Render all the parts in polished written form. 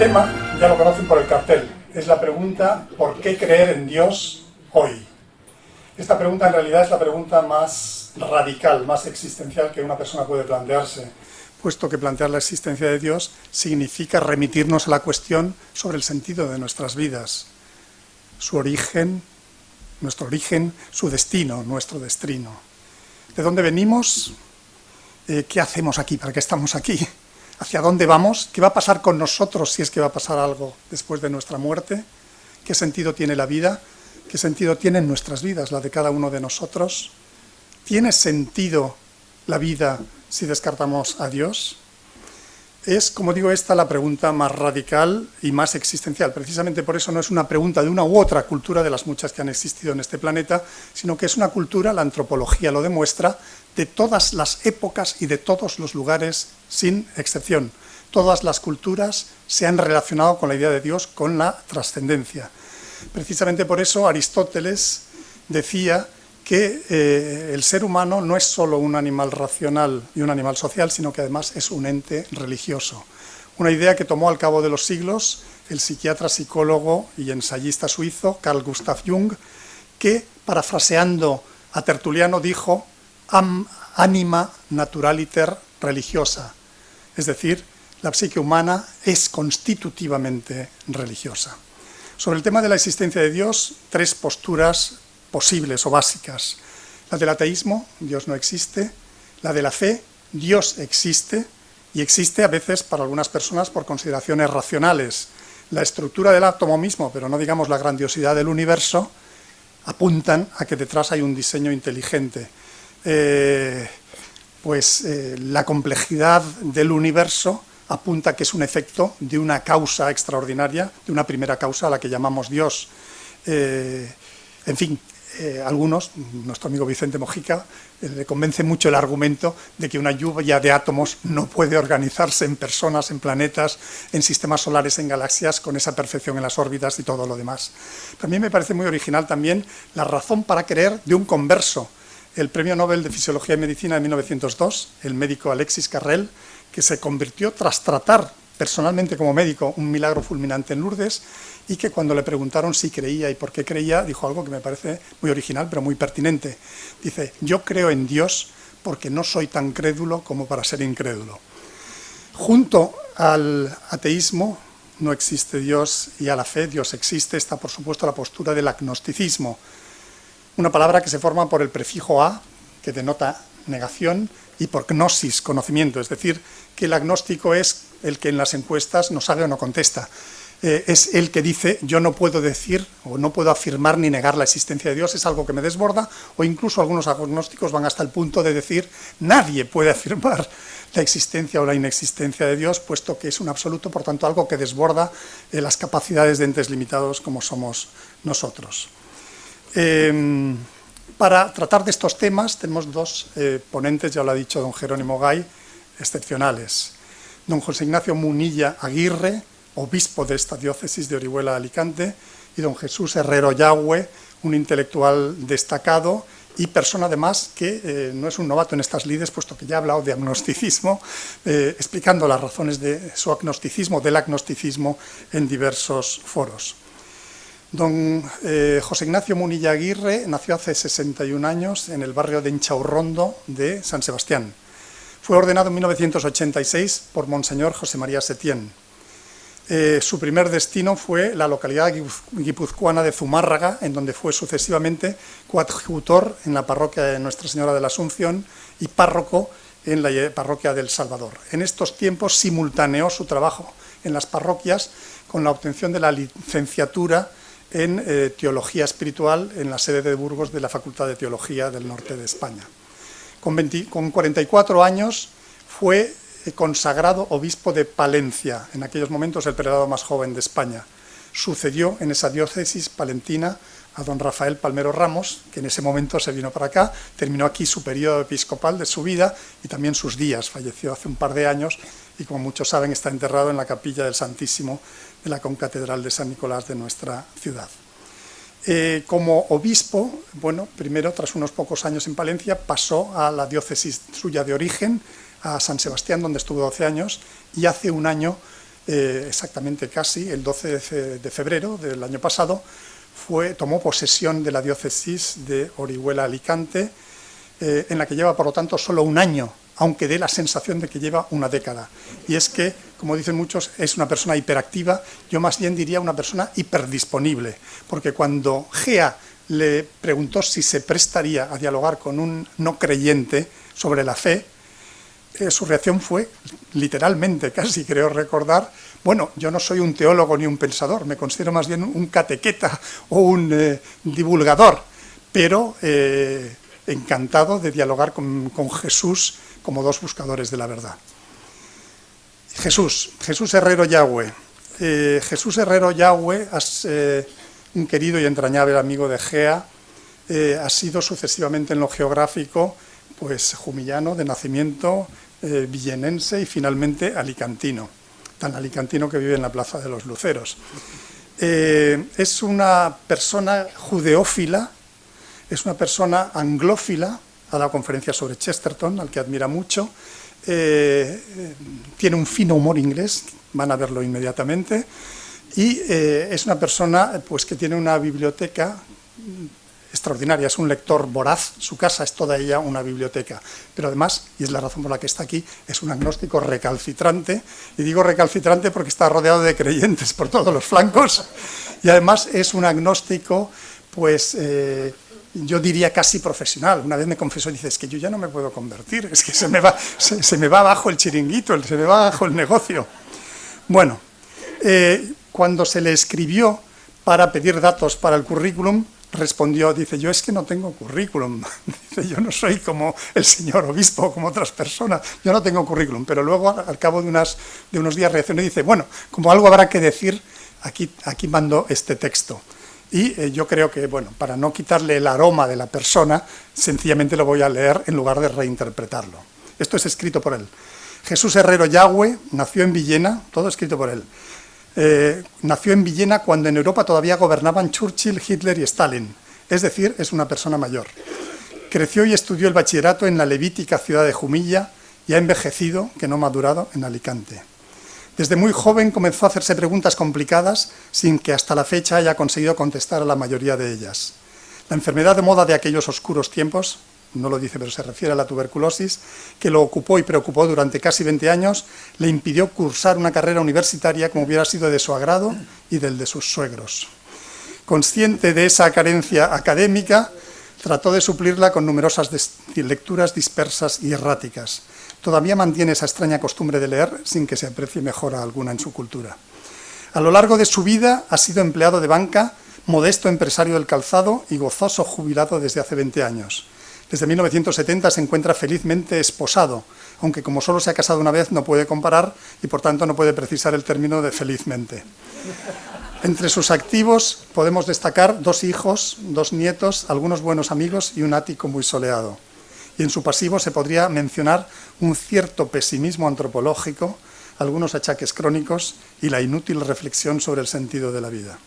tema ya lo conocen por el cartel. Es la pregunta ¿por qué creer en Dios hoy? Esta pregunta en realidad es la pregunta más radical, más existencial que una persona puede plantearse, puesto que plantear la existencia de Dios significa remitirnos a la cuestión sobre el sentido de nuestras vidas, su origen, nuestro origen, su destino, nuestro destino. ¿De dónde venimos? ¿Qué hacemos aquí? ¿Para qué estamos aquí? ¿Hacia dónde vamos? ¿Qué va a pasar con nosotros si es que va a pasar algo después de nuestra muerte? ¿Qué sentido tiene la vida? ¿Qué sentido tienen nuestras vidas, la de cada uno de nosotros? ¿Tiene sentido la vida si descartamos a Dios? Es, como digo, esta la pregunta más radical y más existencial. Precisamente por eso no es una pregunta de una u otra cultura de las muchas que han existido en este planeta, sino que es una cultura, la antropología lo demuestra, de todas las épocas y de todos los lugares, sin excepción. Todas las culturas se han relacionado con la idea de Dios, con la trascendencia. Precisamente por eso Aristóteles decía que el ser humano no es solo un animal racional y un animal social, sino que además es un ente religioso. Una idea que tomó al cabo de los siglos el psiquiatra, psicólogo y ensayista suizo Carl Gustav Jung, que, parafraseando a Tertuliano, dijo anima naturaliter religiosa, es decir, la psique humana es constitutivamente religiosa. Sobre el tema de la existencia de Dios, tres posturas posibles o básicas. La del ateísmo, Dios no existe. La de la fe, Dios existe, y existe a veces para algunas personas por consideraciones racionales. La estructura del átomo mismo, pero no digamos la grandiosidad del universo, apuntan a que detrás hay un diseño inteligente. La complejidad del universo apunta a que es un efecto de una causa extraordinaria, de una primera causa a la que llamamos Dios. Algunos, nuestro amigo Vicente Mojica, le convence mucho el argumento de que una lluvia de átomos no puede organizarse en personas, en planetas, en sistemas solares, en galaxias, con esa perfección en las órbitas y todo lo demás. Pero a mí me parece muy original también la razón para creer de un converso. El Premio Nobel de Fisiología y Medicina de 1902, el médico Alexis Carrel, que se convirtió tras tratar personalmente como médico un milagro fulminante en Lourdes, y que cuando le preguntaron si creía y por qué creía, dijo algo que me parece muy original pero muy pertinente. Dice, yo creo en Dios porque no soy tan crédulo como para ser incrédulo. Junto al ateísmo, no existe Dios, y a la fe, Dios existe, está por supuesto la postura del agnosticismo, una palabra que se forma por el prefijo a, que denota negación, y por gnosis, conocimiento, es decir, que el agnóstico es el que en las encuestas no sabe o no contesta. Es el que dice, yo no puedo decir o no puedo afirmar ni negar la existencia de Dios, es algo que me desborda, o incluso algunos agnósticos van hasta el punto de decir, nadie puede afirmar la existencia o la inexistencia de Dios, puesto que es un absoluto, por tanto, algo que desborda las capacidades de entes limitados como somos nosotros. Para tratar de estos temas tenemos dos ponentes, ya lo ha dicho don Jerónimo Gay, excepcionales. Don José Ignacio Munilla Aguirre, obispo de esta diócesis de Orihuela-Alicante, y don Jesús Herrero Yagüe, un intelectual destacado y persona además que no es un novato en estas lides, puesto que ya ha hablado de agnosticismo, explicando las razones de su agnosticismo, del agnosticismo en diversos foros. Don José Ignacio Munilla Aguirre nació hace 61 años en el barrio de Inchaurrondo de San Sebastián. Fue ordenado en 1986 por Monseñor José María Setién. Su primer destino fue la localidad guipuzcoana de Zumárraga, en donde fue sucesivamente coadjutor en la parroquia de Nuestra Señora de la Asunción y párroco en la parroquia del Salvador. En estos tiempos simultaneó su trabajo en las parroquias con la obtención de la licenciatura en Teología Espiritual en la sede de Burgos de la Facultad de Teología del Norte de España. Con 44 años fue consagrado obispo de Palencia, en aquellos momentos el prelado más joven de España. Sucedió en esa diócesis palentina a don Rafael Palmero Ramos, que en ese momento se vino para acá, terminó aquí su periodo episcopal de su vida y también sus días. Falleció hace un par de años y, como muchos saben, está enterrado en la capilla del Santísimo de la concatedral de San Nicolás de nuestra ciudad. Como obispo, primero, tras unos pocos años en Palencia, pasó a la diócesis suya de origen, a San Sebastián, donde estuvo 12 años, y hace un año exactamente casi el 12 de febrero del año pasado, tomó posesión de la diócesis de Orihuela-Alicante, en la que lleva, por lo tanto, solo un año, aunque dé la sensación de que lleva una década. Y es que, como dicen muchos, es una persona hiperactiva, yo más bien diría una persona hiperdisponible, porque cuando Gea le preguntó si se prestaría a dialogar con un no creyente sobre la fe, su reacción fue, literalmente, casi creo recordar, bueno, yo no soy un teólogo ni un pensador, me considero más bien un catequeta o un divulgador, pero encantado de dialogar con Jesús como dos buscadores de la verdad. Jesús Herrero Yagüe. Jesús Herrero Yagüe, un querido y entrañable amigo de Gea, ha sido sucesivamente en lo geográfico, pues jumillano de nacimiento, villenense y finalmente alicantino, tan alicantino que vive en la Plaza de los Luceros. Es una persona judeófila, es una persona anglófila, ha dado conferencias sobre Chesterton, al que admira mucho, tiene un fino humor inglés, van a verlo inmediatamente, y es una persona pues, que tiene una biblioteca extraordinaria, es un lector voraz, su casa es toda ella una biblioteca, pero además, y es la razón por la que está aquí, es un agnóstico recalcitrante, y digo recalcitrante porque está rodeado de creyentes por todos los flancos, y además es un agnóstico, pues, yo diría casi profesional. Una vez me confesó, dice, es que yo ya no me puedo convertir, es que se me va abajo el chiringuito, se me va abajo el negocio. Bueno, cuando se le escribió para pedir datos para el currículum, respondió, dice, yo es que no tengo currículum, dice, yo no soy como el señor obispo, como otras personas, yo no tengo currículum, pero luego al cabo de unos días reaccionó y dice, bueno, como algo habrá que decir, aquí mando este texto. Y yo creo que, bueno, para no quitarle el aroma de la persona, sencillamente lo voy a leer en lugar de reinterpretarlo. Esto es escrito por él. Jesús Herrero Yagüe nació en Villena, todo escrito por él. Nació en Villena cuando en Europa todavía gobernaban Churchill, Hitler y Stalin, es decir, es una persona mayor. Creció y estudió el bachillerato en la levítica ciudad de Jumilla y ha envejecido, que no madurado, en Alicante. Desde muy joven comenzó a hacerse preguntas complicadas sin que hasta la fecha haya conseguido contestar a la mayoría de ellas. La enfermedad de moda de aquellos oscuros tiempos, no lo dice pero se refiere a la tuberculosis, que lo ocupó y preocupó durante casi 20 años, le impidió cursar una carrera universitaria como hubiera sido de su agrado y del de sus suegros. Consciente de esa carencia académica, trató de suplirla con numerosas lecturas dispersas y erráticas. Todavía mantiene esa extraña costumbre de leer sin que se aprecie mejora alguna en su cultura. A lo largo de su vida ha sido empleado de banca, modesto empresario del calzado y gozoso jubilado desde hace 20 años. Desde 1970 se encuentra felizmente esposado, aunque como solo se ha casado una vez no puede comparar y por tanto no puede precisar el término de felizmente. Entre sus activos podemos destacar 2 hijos, 2 nietos, algunos buenos amigos y un ático muy soleado. Y en su pasivo se podría mencionar un cierto pesimismo antropológico, algunos achaques crónicos y la inútil reflexión sobre el sentido de la vida.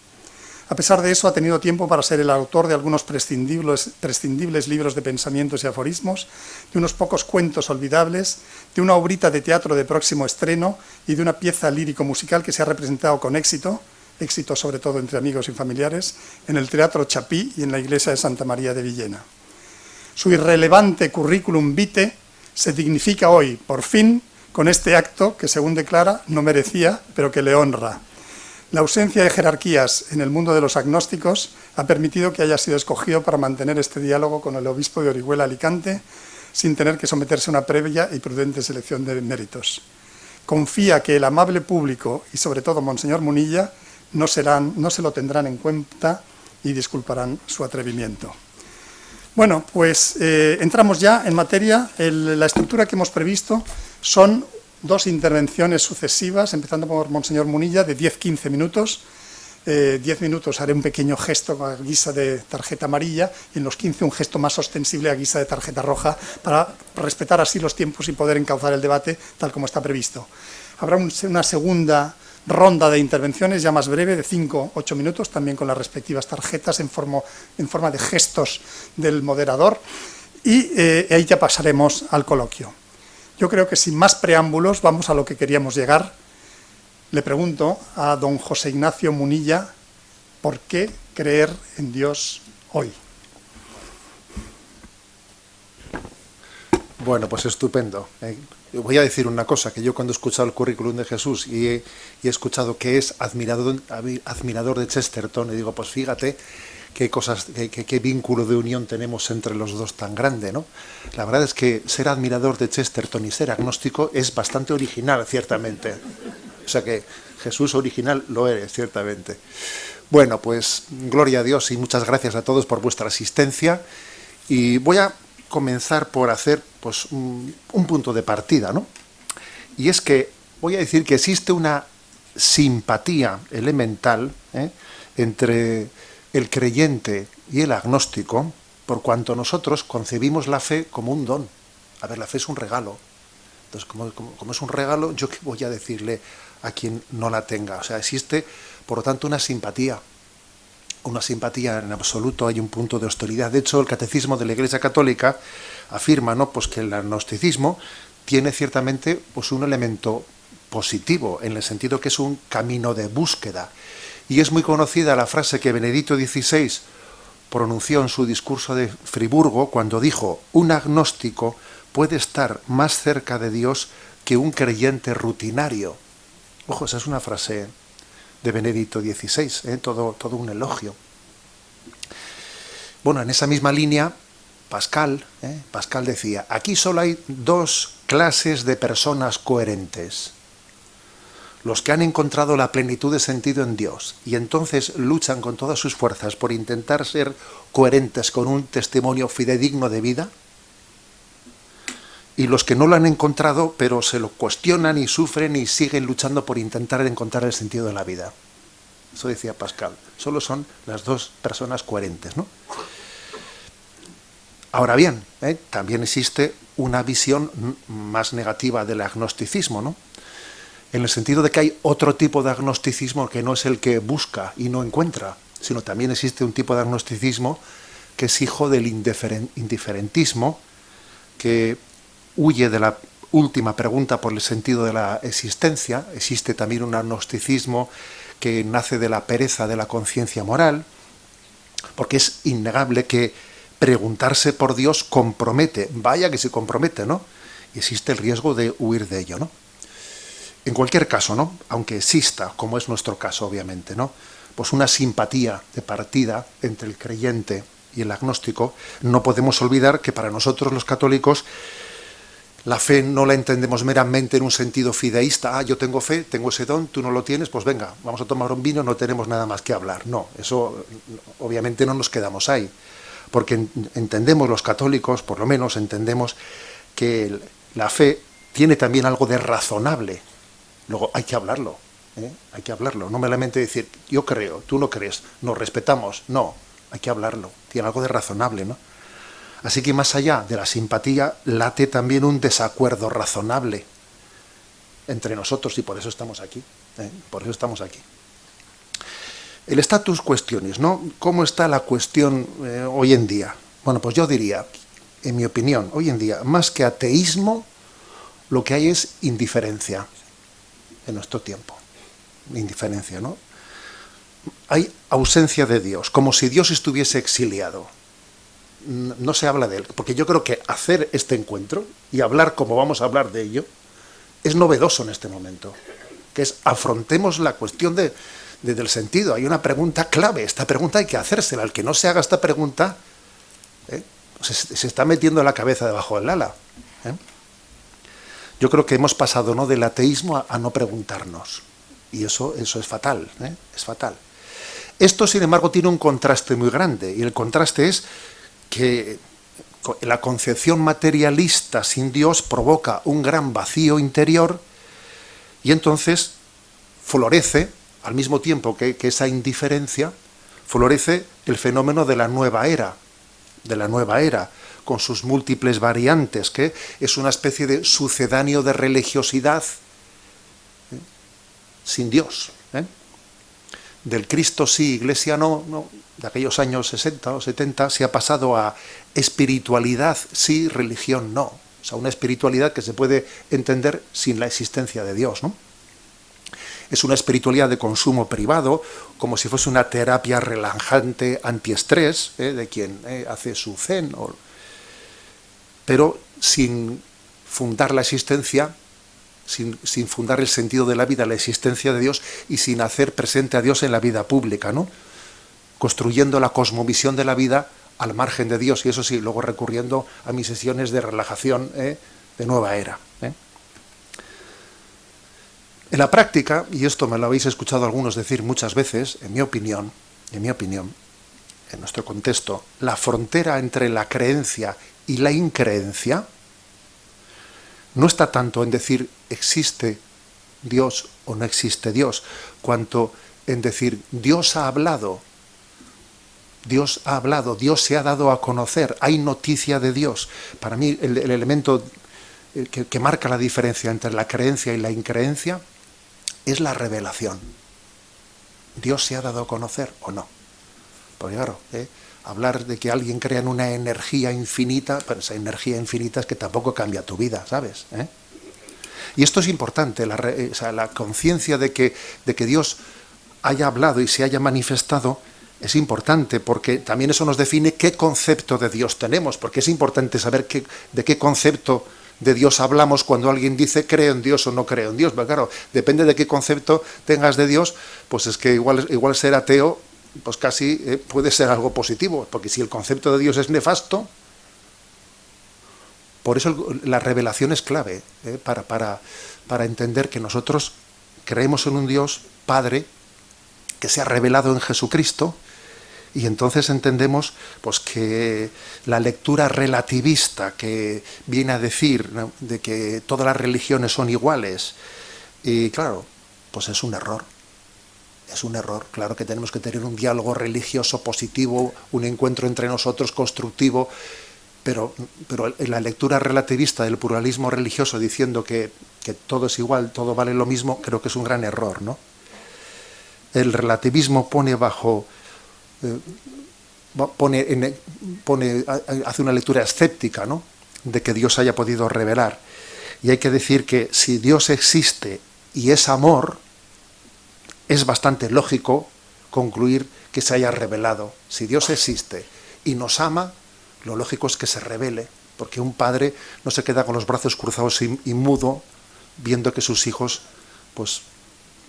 A pesar de eso, ha tenido tiempo para ser el autor de algunos prescindibles libros de pensamientos y aforismos, de unos pocos cuentos olvidables, de una obrita de teatro de próximo estreno y de una pieza lírico-musical que se ha representado con éxito sobre todo entre amigos y familiares, en el Teatro Chapí y en la iglesia de Santa María de Villena. Su irrelevante currículum vitae se dignifica hoy, por fin, con este acto que, según declara, no merecía, pero que le honra. La ausencia de jerarquías en el mundo de los agnósticos ha permitido que haya sido escogido para mantener este diálogo con el obispo de Orihuela-Alicante sin tener que someterse a una previa y prudente selección de méritos. Confía que el amable público y sobre todo Monseñor Munilla no se lo tendrán en cuenta y disculparán su atrevimiento. Bueno, pues entramos ya en materia. La estructura que hemos previsto son 2 intervenciones sucesivas, empezando por Monseñor Munilla, de 10-15 minutos. 10 minutos haré un pequeño gesto a guisa de tarjeta amarilla y en los 15 un gesto más ostensible a guisa de tarjeta roja para respetar así los tiempos y poder encauzar el debate tal como está previsto. Habrá una segunda ronda de intervenciones ya más breve, de 5-8 minutos, también con las respectivas tarjetas en forma de gestos del moderador y ahí ya pasaremos al coloquio. Yo creo que sin más preámbulos vamos a lo que queríamos llegar. Le pregunto a don José Ignacio Munilla, ¿por qué creer en Dios hoy? Bueno, pues estupendo. Voy a decir una cosa, que yo cuando he escuchado el currículum de Jesús y he escuchado que es admirador de Chesterton, y digo, pues fíjate qué cosas, qué vínculo de unión tenemos entre los dos tan grande, ¿no? La verdad es que ser admirador de Chesterton y ser agnóstico es bastante original, ciertamente. O sea que Jesús original lo eres, ciertamente. Bueno, pues gloria a Dios y muchas gracias a todos por vuestra asistencia. Y voy a comenzar por hacer pues un punto de partida, ¿no? Y es que voy a decir que existe una simpatía elemental entre el creyente y el agnóstico, por cuanto nosotros concebimos la fe como un don. A ver, la fe es un regalo. Entonces, como es un regalo, ¿yo qué voy a decirle a quien no la tenga? O sea, existe, por lo tanto, una simpatía en absoluto, hay un punto de hostilidad. De hecho, el Catecismo de la Iglesia Católica afirma, ¿no?, pues que el agnosticismo tiene ciertamente pues un elemento positivo, en el sentido que es un camino de búsqueda. Y es muy conocida la frase que Benedicto XVI pronunció en su discurso de Friburgo cuando dijo: un agnóstico puede estar más cerca de Dios que un creyente rutinario. Ojo, esa es una frase de Benedicto XVI, todo un elogio. Bueno, en esa misma línea, Pascal decía: aquí solo hay dos clases de personas coherentes: los que han encontrado la plenitud de sentido en Dios y entonces luchan con todas sus fuerzas por intentar ser coherentes con un testimonio fidedigno de vida, y los que no lo han encontrado pero se lo cuestionan y sufren y siguen luchando por intentar encontrar el sentido de la vida. Eso decía Pascal. Solo son las dos personas coherentes, ¿no? Ahora bien, también existe una visión más negativa del agnosticismo, ¿no? En el sentido de que hay otro tipo de agnosticismo que no es el que busca y no encuentra, sino también existe un tipo de agnosticismo que es hijo del indiferentismo, que huye de la última pregunta por el sentido de la existencia. Existe también un agnosticismo que nace de la pereza de la conciencia moral, porque es innegable que preguntarse por Dios compromete, vaya que se compromete, ¿no? Y existe el riesgo de huir de ello, ¿no? En cualquier caso, ¿no?, aunque exista, como es nuestro caso, obviamente, ¿no?, pues una simpatía de partida entre el creyente y el agnóstico, no podemos olvidar que para nosotros los católicos la fe no la entendemos meramente en un sentido fideísta. Yo tengo fe, tengo ese don, tú no lo tienes, pues venga, vamos a tomar un vino, no tenemos nada más que hablar. No, eso obviamente no nos quedamos ahí, porque entendemos los católicos, por lo menos entendemos que la fe tiene también algo de razonable. Luego hay que hablarlo, hay que hablarlo, no meramente decir yo creo, tú no crees, nos respetamos, no, hay que hablarlo, tiene algo de razonable, ¿no? Así que más allá de la simpatía late también un desacuerdo razonable entre nosotros, y por eso estamos aquí, por eso estamos aquí. El status questionis, ¿no? ¿Cómo está la cuestión hoy en día? Bueno, pues yo diría, en mi opinión, hoy en día, más que ateísmo, lo que hay es indiferencia en nuestro tiempo. Indiferencia, ¿no? Hay ausencia de Dios, como si Dios estuviese exiliado. No se habla de él, porque yo creo que hacer este encuentro y hablar como vamos a hablar de ello es novedoso en este momento, que es afrontemos la cuestión del sentido. Hay una pregunta clave, esta pregunta hay que hacérsela. El que no se haga esta pregunta se está metiendo la cabeza debajo del ala. Yo creo que hemos pasado, ¿no?, del ateísmo a no preguntarnos, y eso es fatal, es fatal. Esto, sin embargo, tiene un contraste muy grande, y el contraste es que la concepción materialista sin Dios provoca un gran vacío interior, y entonces florece, al mismo tiempo que esa indiferencia, florece el fenómeno de la nueva era, con sus múltiples variantes, que es una especie de sucedáneo de religiosidad sin Dios. Del Cristo sí, Iglesia no, de aquellos años 60 o 70 se ha pasado a espiritualidad sí, religión no. O sea, una espiritualidad que se puede entender sin la existencia de Dios, ¿no? es una espiritualidad de consumo privado, como si fuese una terapia relajante antiestrés, de quien hace su zen, pero sin fundar la existencia, sin fundar el sentido de la vida, la existencia de Dios, y sin hacer presente a Dios en la vida pública, ¿no? Construyendo la cosmovisión de la vida al margen de Dios, y eso sí, luego recurriendo a mis sesiones de relajación de nueva era. En la práctica, y esto me lo habéis escuchado algunos decir muchas veces, en mi opinión, en nuestro contexto, la frontera entre la creencia y la increencia no está tanto en decir existe Dios o no existe Dios, cuanto en decir Dios ha hablado, Dios se ha dado a conocer, hay noticia de Dios. Para mí el elemento que marca la diferencia entre la creencia y la increencia es la revelación. ¿Dios se ha dado a conocer o no? Porque claro, hablar de que alguien crea en una energía infinita, pero esa energía infinita es que tampoco cambia tu vida, ¿sabes? Y esto es importante, la conciencia de que Dios haya hablado y se haya manifestado es importante, porque también eso nos define qué concepto de Dios tenemos, porque es importante saber de qué concepto de Dios hablamos cuando alguien dice creo en Dios o no creo en Dios. Pero claro, depende de qué concepto tengas de Dios, pues es que igual ser ateo pues casi puede ser algo positivo, porque si el concepto de Dios es nefasto, por eso la revelación es clave para entender que nosotros creemos en un Dios Padre que se ha revelado en Jesucristo, y entonces entendemos pues que la lectura relativista que viene a decir, ¿no?, de que todas las religiones son iguales, y claro, pues es un error. Es un error. Claro que tenemos que tener un diálogo religioso positivo, un encuentro entre nosotros constructivo, pero en la lectura relativista del pluralismo religioso diciendo que todo es igual, todo vale lo mismo, creo que es un gran error, ¿no? El relativismo hace una lectura escéptica, ¿no?, de que Dios haya podido revelar. Y hay que decir que si Dios existe y es amor, es bastante lógico concluir que se haya revelado. Si Dios existe y nos ama, lo lógico es que se revele, porque un padre no se queda con los brazos cruzados y mudo viendo que sus hijos pues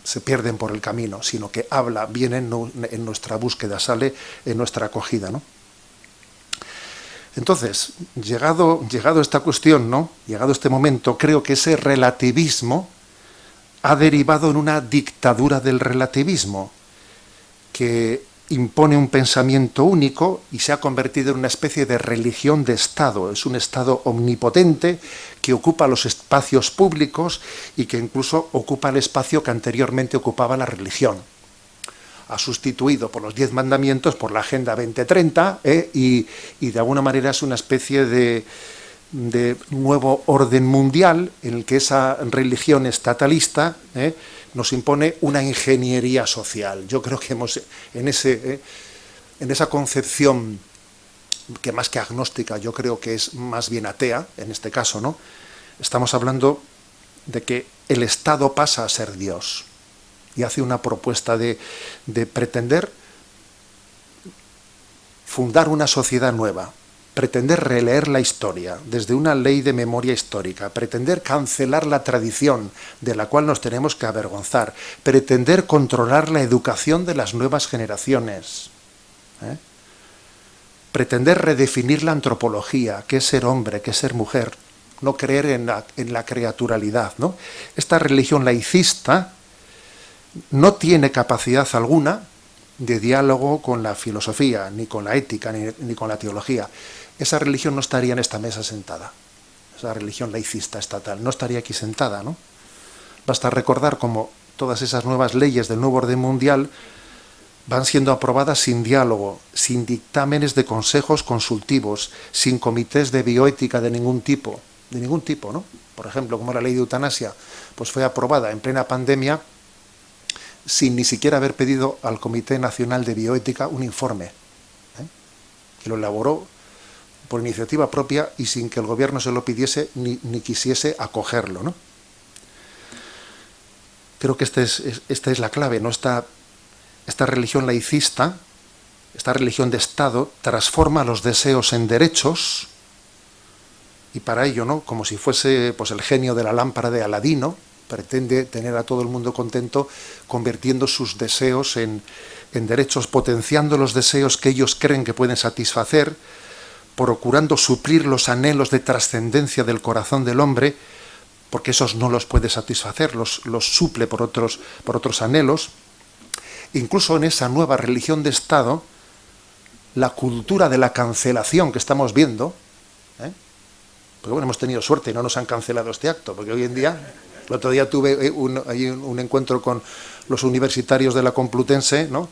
se pierden por el camino, sino que habla, viene en nuestra búsqueda, sale en nuestra acogida, ¿no? Entonces, llegado esta cuestión, ¿no?, llegado este momento, creo que ese relativismo ha derivado en una dictadura del relativismo que impone un pensamiento único y se ha convertido en una especie de religión de Estado. Es un Estado omnipotente que ocupa los espacios públicos y que incluso ocupa el espacio que anteriormente ocupaba la religión. Ha sustituido por los 10 mandamientos por la Agenda 2030 y de alguna manera es una especie de nuevo orden mundial en el que esa religión estatalista nos impone una ingeniería social. Yo creo que hemos en esa concepción que más que agnóstica, yo creo que es más bien atea, en este caso, ¿no?, estamos hablando de que el Estado pasa a ser Dios y hace una propuesta de pretender fundar una sociedad nueva, pretender releer la historia desde una ley de memoria histórica, pretender cancelar la tradición de la cual nos tenemos que avergonzar, pretender controlar la educación de las nuevas generaciones, pretender redefinir la antropología, qué es ser hombre, qué es ser mujer, no creer en la creaturalidad, ¿no? Esta religión laicista no tiene capacidad alguna de diálogo con la filosofía, ni con la ética, ni con la teología. Esa religión no estaría en esta mesa sentada. Esa religión laicista estatal no estaría aquí sentada, ¿no? Basta recordar cómo todas esas nuevas leyes del nuevo orden mundial van siendo aprobadas sin diálogo, sin dictámenes de consejos consultivos, sin comités de bioética de ningún tipo, ¿no? Por ejemplo, como la ley de eutanasia, pues fue aprobada en plena pandemia sin ni siquiera haber pedido al Comité Nacional de Bioética un informe, que lo elaboró por iniciativa propia y sin que el gobierno se lo pidiese ni quisiese acogerlo, ¿no? Creo que esta es la clave, ¿no? Esta religión laicista, esta religión de Estado, transforma los deseos en derechos, y para ello, ¿no?, como si fuese pues el genio de la lámpara de Aladino, pretende tener a todo el mundo contento, convirtiendo sus deseos en derechos, potenciando los deseos que ellos creen que pueden satisfacer, procurando suplir los anhelos de trascendencia del corazón del hombre, porque esos no los puede satisfacer, los suple por otros anhelos. Incluso en esa nueva religión de Estado, la cultura de la cancelación que estamos viendo, porque bueno, hemos tenido suerte y no nos han cancelado este acto, porque hoy en día, el otro día tuve un encuentro con los universitarios de la Complutense, ¿no?,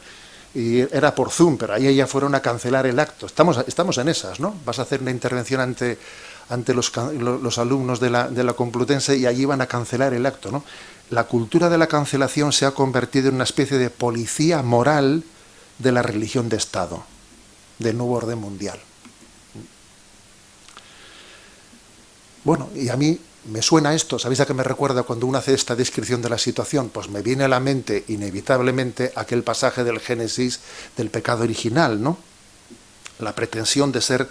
y era por Zoom, pero ahí ya fueron a cancelar el acto. Estamos en esas, ¿no? Vas a hacer una intervención ante los alumnos de la Complutense y allí van a cancelar el acto, ¿no? La cultura de la cancelación se ha convertido en una especie de policía moral de la religión de Estado, del nuevo orden mundial. Bueno, y a mí me suena esto, ¿sabéis a qué me recuerda cuando uno hace esta descripción de la situación? Pues me viene a la mente, inevitablemente, aquel pasaje del Génesis del pecado original, ¿no? La pretensión de ser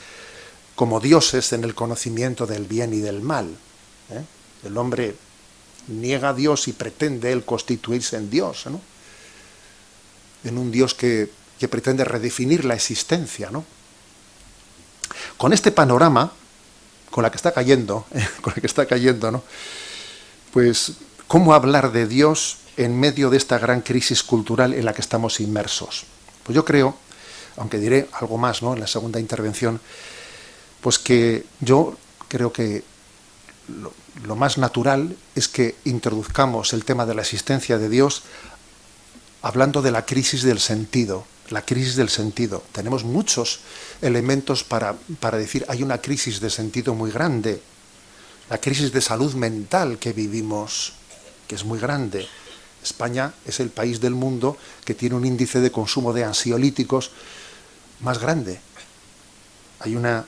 como dioses en el conocimiento del bien y del mal. El hombre niega a Dios y pretende él constituirse en Dios, ¿no? En un Dios que pretende redefinir la existencia, ¿no? Con este panorama, con la que está cayendo, ¿no?, pues, ¿cómo hablar de Dios en medio de esta gran crisis cultural en la que estamos inmersos? Pues yo creo, aunque diré algo más, ¿no?, en la segunda intervención, pues que yo creo que lo más natural es que introduzcamos el tema de la existencia de Dios hablando de la crisis del sentido. La crisis del sentido. Tenemos muchos elementos para decir hay una crisis de sentido muy grande. La crisis de salud mental que vivimos, que es muy grande. España es el país del mundo que tiene un índice de consumo de ansiolíticos más grande. Hay una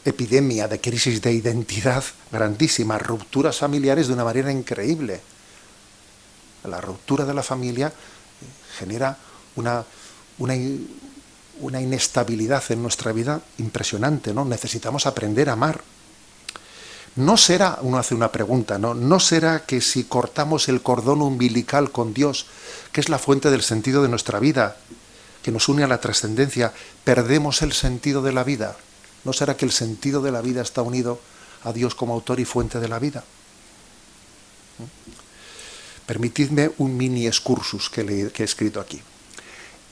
epidemia de crisis de identidad grandísima, rupturas familiares de una manera increíble. La ruptura de la familia genera una inestabilidad en nuestra vida impresionante, ¿no? Necesitamos aprender a amar. ¿No será, uno hace una pregunta, ¿no será que si cortamos el cordón umbilical con Dios, que es la fuente del sentido de nuestra vida, que nos une a la trascendencia, perdemos el sentido de la vida? ¿No será que el sentido de la vida está unido a Dios como autor y fuente de la vida? Permitidme un mini excursus que he escrito aquí.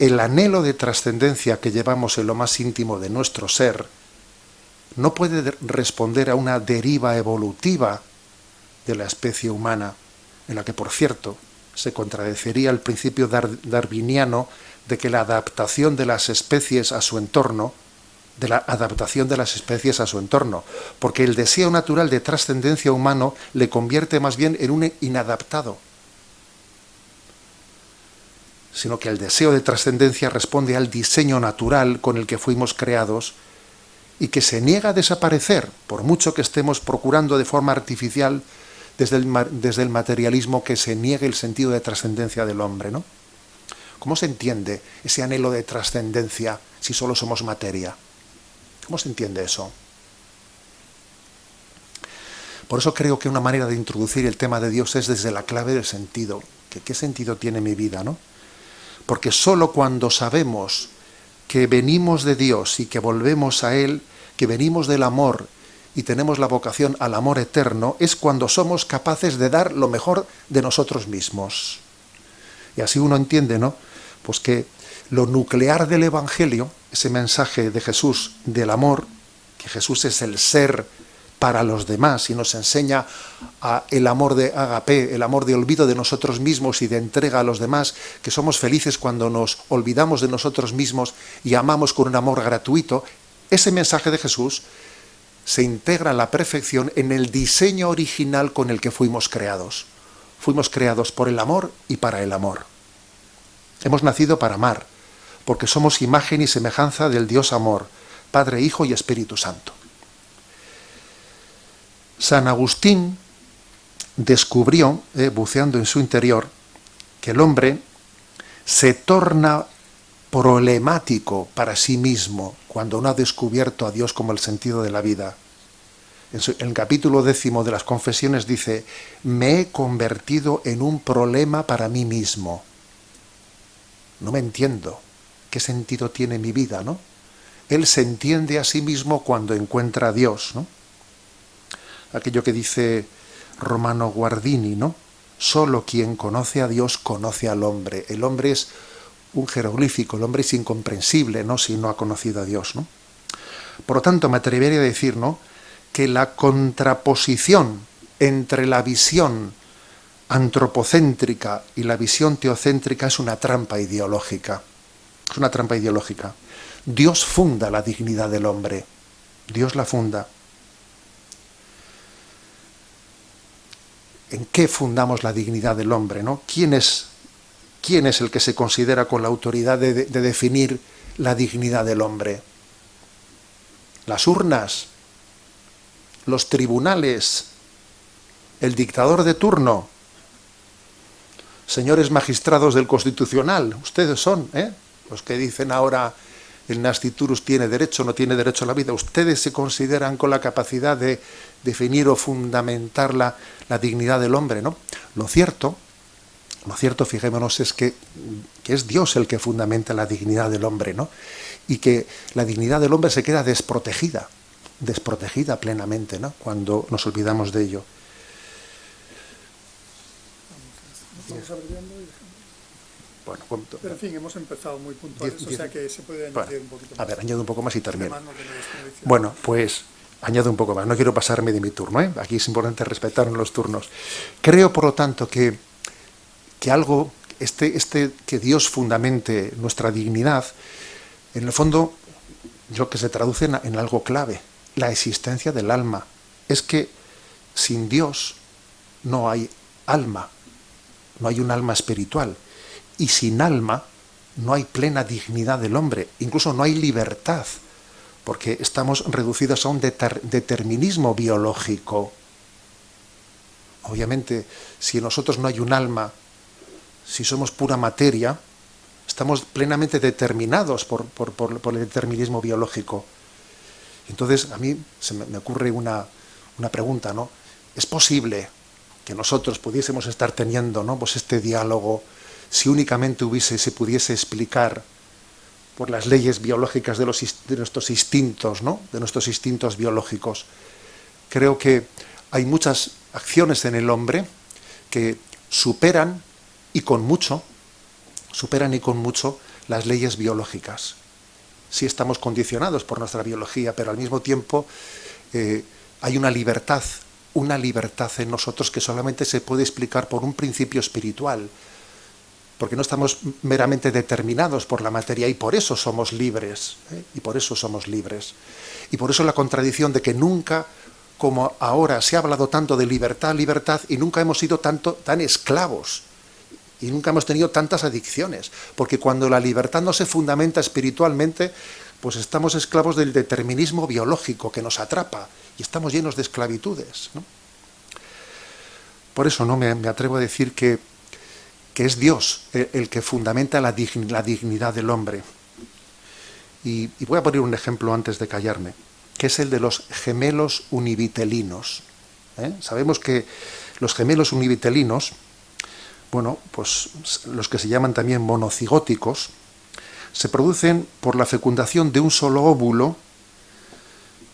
El anhelo de trascendencia que llevamos en lo más íntimo de nuestro ser no puede responder a una deriva evolutiva de la especie humana, en la que, por cierto, se contradeciría el principio darwiniano de que la adaptación de las especies a su entorno, porque el deseo natural de trascendencia humano le convierte más bien en un inadaptado, sino que el deseo de trascendencia responde al diseño natural con el que fuimos creados y que se niega a desaparecer, por mucho que estemos procurando de forma artificial desde el materialismo que se niegue el sentido de trascendencia del hombre, ¿no? ¿Cómo se entiende ese anhelo de trascendencia si solo somos materia? ¿Cómo se entiende eso? Por eso creo que una manera de introducir el tema de Dios es desde la clave del sentido. ¿Qué sentido tiene mi vida, no? Porque solo cuando sabemos que venimos de Dios y que volvemos a Él, que venimos del amor y tenemos la vocación al amor eterno, es cuando somos capaces de dar lo mejor de nosotros mismos. Y así uno entiende, ¿no?, pues que lo nuclear del Evangelio, ese mensaje de Jesús del amor, que Jesús es el ser para los demás y nos enseña el amor de agape, el amor de olvido de nosotros mismos y de entrega a los demás, que somos felices cuando nos olvidamos de nosotros mismos y amamos con un amor gratuito. Ese mensaje de Jesús se integra a la perfección en el diseño original con el que fuimos creados. Fuimos creados por el amor y para el amor. Hemos nacido para amar, porque somos imagen y semejanza del Dios amor, Padre, Hijo y Espíritu Santo. San Agustín descubrió, buceando en su interior, que el hombre se torna problemático para sí mismo cuando no ha descubierto a Dios como el sentido de la vida. En el capítulo 10 de las Confesiones dice: me he convertido en un problema para mí mismo. No me entiendo. ¿Qué sentido tiene mi vida, no? Él se entiende a sí mismo cuando encuentra a Dios, ¿no? Aquello que dice Romano Guardini, ¿no? Solo quien conoce a Dios conoce al hombre. El hombre es un jeroglífico, el hombre es incomprensible, ¿no?, si no ha conocido a Dios, ¿no? Por lo tanto, me atrevería a decir, ¿no?, que la contraposición entre la visión antropocéntrica y la visión teocéntrica es una trampa ideológica. Es una trampa ideológica. Dios funda la dignidad del hombre. Dios la funda. ¿En qué fundamos la dignidad del hombre, no? ¿Quién es el que se considera con la autoridad de definir la dignidad del hombre? ¿Las urnas? ¿Los tribunales? ¿El dictador de turno? Señores magistrados del Constitucional, ustedes son, los que dicen ahora el nasciturus tiene derecho, no tiene derecho a la vida. Ustedes se consideran con la capacidad de definir o fundamentar la dignidad del hombre, ¿no? Lo cierto, fijémonos, es que es Dios el que fundamenta la dignidad del hombre, ¿no? Y que la dignidad del hombre se queda desprotegida plenamente, ¿no?, cuando nos olvidamos de ello. Bueno, pero en fin, hemos empezado muy puntuales, o sea que se puede añadir un poquito más. A ver, añado un poco más y termino. Bueno, pues añado un poco más, no quiero pasarme de mi turno, ¿eh? Aquí es importante respetar los turnos. Creo, por lo tanto, que algo, que Dios fundamente nuestra dignidad, en el fondo, lo que se traduce en algo clave, la existencia del alma. Es que sin Dios no hay alma, no hay un alma espiritual. Y sin alma no hay plena dignidad del hombre, incluso no hay libertad, porque estamos reducidos a un determinismo biológico. Obviamente, si en nosotros no hay un alma, si somos pura materia, estamos plenamente determinados por el determinismo biológico. Entonces, a mí se me ocurre una pregunta, ¿no? ¿Es posible que nosotros pudiésemos estar teniendo, ¿no?, pues este diálogo si únicamente se pudiese explicar por las leyes biológicas de nuestros instintos, ¿no?, de nuestros instintos biológicos? Creo que hay muchas acciones en el hombre que superan y con mucho las leyes biológicas. Sí estamos condicionados por nuestra biología, pero al mismo tiempo hay una libertad en nosotros que solamente se puede explicar por un principio espiritual, porque no estamos meramente determinados por la materia, y por eso somos libres, y por eso somos libres. Y por eso la contradicción de que nunca, como ahora se ha hablado tanto de libertad, y nunca hemos sido tan esclavos, y nunca hemos tenido tantas adicciones, porque cuando la libertad no se fundamenta espiritualmente, pues estamos esclavos del determinismo biológico que nos atrapa, y estamos llenos de esclavitudes, ¿no? Por eso no me atrevo a decir que es Dios el que fundamenta la dignidad del hombre. Y voy a poner un ejemplo antes de callarme, que es el de los gemelos univitelinos. Sabemos que los gemelos univitelinos, bueno, pues los que se llaman también monocigóticos, se producen por la fecundación de un solo óvulo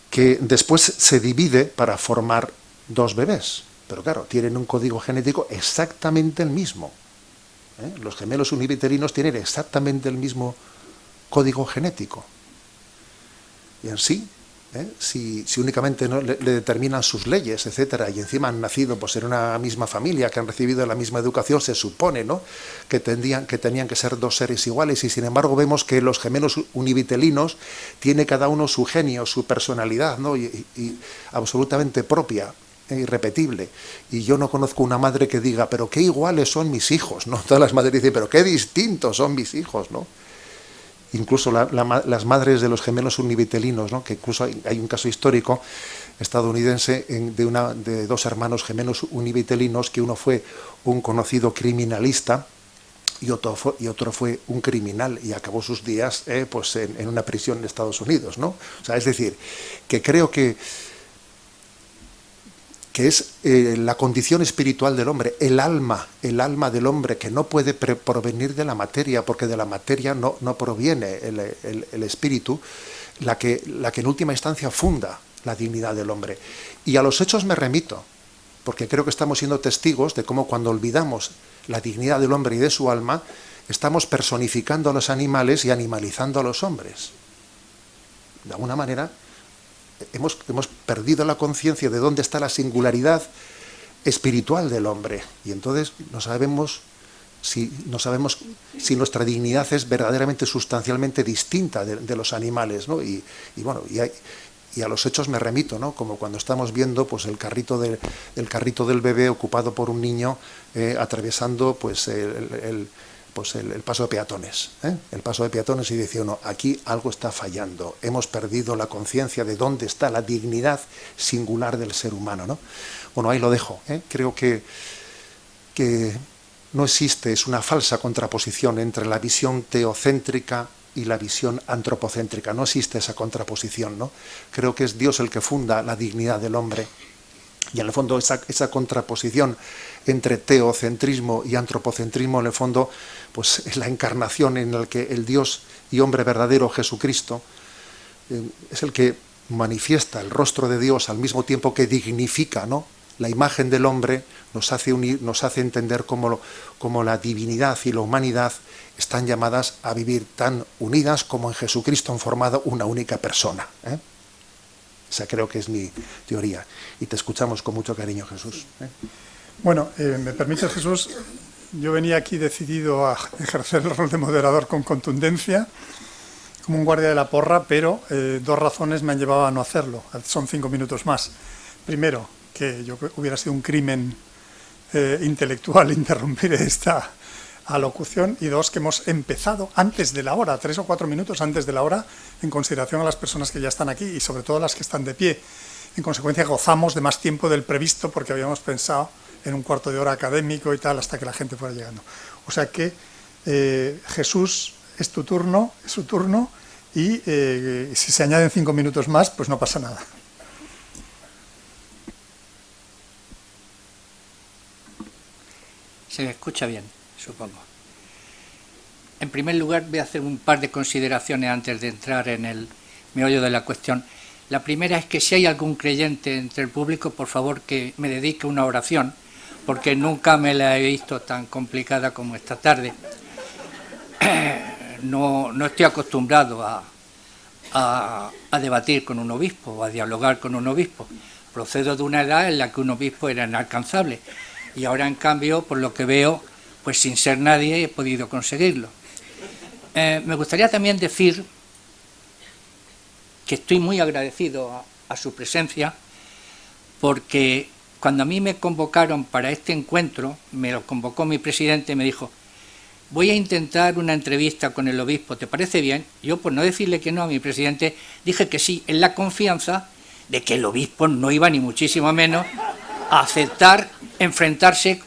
que después se divide para formar dos bebés. Pero claro, tienen un código genético exactamente el mismo. Los gemelos univitelinos tienen exactamente el mismo código genético. Y en sí, si únicamente no le determinan sus leyes, etcétera, y encima han nacido pues en una misma familia, que han recibido la misma educación, se supone, ¿no?, que tenían que ser dos seres iguales, y sin embargo vemos que los gemelos univitelinos tiene cada uno su genio, su personalidad, ¿no?, y absolutamente propia, irrepetible. Y yo no conozco una madre que diga, pero qué iguales son mis hijos, ¿no? Todas las madres dicen, pero qué distintos son mis hijos, ¿no? Incluso las madres de los gemelos univitelinos, ¿no?, que incluso hay un caso histórico estadounidense de dos hermanos gemelos univitelinos, que uno fue un conocido criminalista y otro fue un criminal y acabó sus días pues en una prisión en Estados Unidos, ¿no? O sea, es decir, que creo que es la condición espiritual del hombre, el alma del hombre, que no puede provenir de la materia, porque de la materia no proviene el espíritu, la que en última instancia funda la dignidad del hombre. Y a los hechos me remito, porque creo que estamos siendo testigos de cómo cuando olvidamos la dignidad del hombre y de su alma, estamos personificando a los animales y animalizando a los hombres. De alguna manera hemos perdido la conciencia de dónde está la singularidad espiritual del hombre, y entonces no sabemos si nuestra dignidad es verdaderamente sustancialmente distinta de los animales, ¿no? Y a los hechos me remito, ¿no? Como cuando estamos viendo pues el carrito del bebé ocupado por un niño atravesando pues el paso de peatones, el paso de peatones, y dice uno, aquí algo está fallando, hemos perdido la conciencia de dónde está la dignidad singular del ser humano, ¿no? Bueno, ahí lo dejo, creo que no existe, es una falsa contraposición entre la visión teocéntrica y la visión antropocéntrica, no existe esa contraposición, ¿no? Creo que es Dios el que funda la dignidad del hombre, y en el fondo esa contraposición entre teocentrismo y antropocentrismo, en el fondo, pues es la encarnación en la que el Dios y hombre verdadero, Jesucristo, es el que manifiesta el rostro de Dios al mismo tiempo que dignifica, ¿no?, la imagen del hombre, nos hace entender cómo la divinidad y la humanidad están llamadas a vivir tan unidas como en Jesucristo han formado una única persona. Esa creo que es mi teoría. Y te escuchamos con mucho cariño, Jesús. Bueno, me permite, Jesús, yo venía aquí decidido a ejercer el rol de moderador con contundencia, como un guardia de la porra, pero dos razones me han llevado a no hacerlo. Son 5 minutos más. Primero, que yo creo que hubiera sido un crimen intelectual interrumpir esta alocución, y dos, que hemos empezado antes de la hora, 3 o 4 minutos antes de la hora, en consideración a las personas que ya están aquí y sobre todo las que están de pie. En consecuencia, gozamos de más tiempo del previsto porque habíamos pensado en un cuarto de hora académico y tal, hasta que la gente fuera llegando. O sea que, Jesús, es su turno, y si se añaden 5 minutos más, pues no pasa nada. Se me escucha bien, supongo. En primer lugar, voy a hacer un par de consideraciones antes de entrar en el meollo de la cuestión. La primera es que si hay algún creyente entre el público, por favor que me dedique una oración, porque nunca me la he visto tan complicada como esta tarde. No estoy acostumbrado a debatir con un obispo o a dialogar con un obispo. Procedo de una edad en la que un obispo era inalcanzable, y ahora, en cambio, por lo que veo, pues sin ser nadie he podido conseguirlo. Me gustaría también decir que estoy muy agradecido a su presencia, porque cuando a mí me convocaron para este encuentro, me lo convocó mi presidente y me dijo, voy a intentar una entrevista con el obispo, ¿te parece bien? Yo, por no decirle que no a mi presidente, dije que sí, en la confianza de que el obispo no iba ni muchísimo menos a aceptar enfrentarse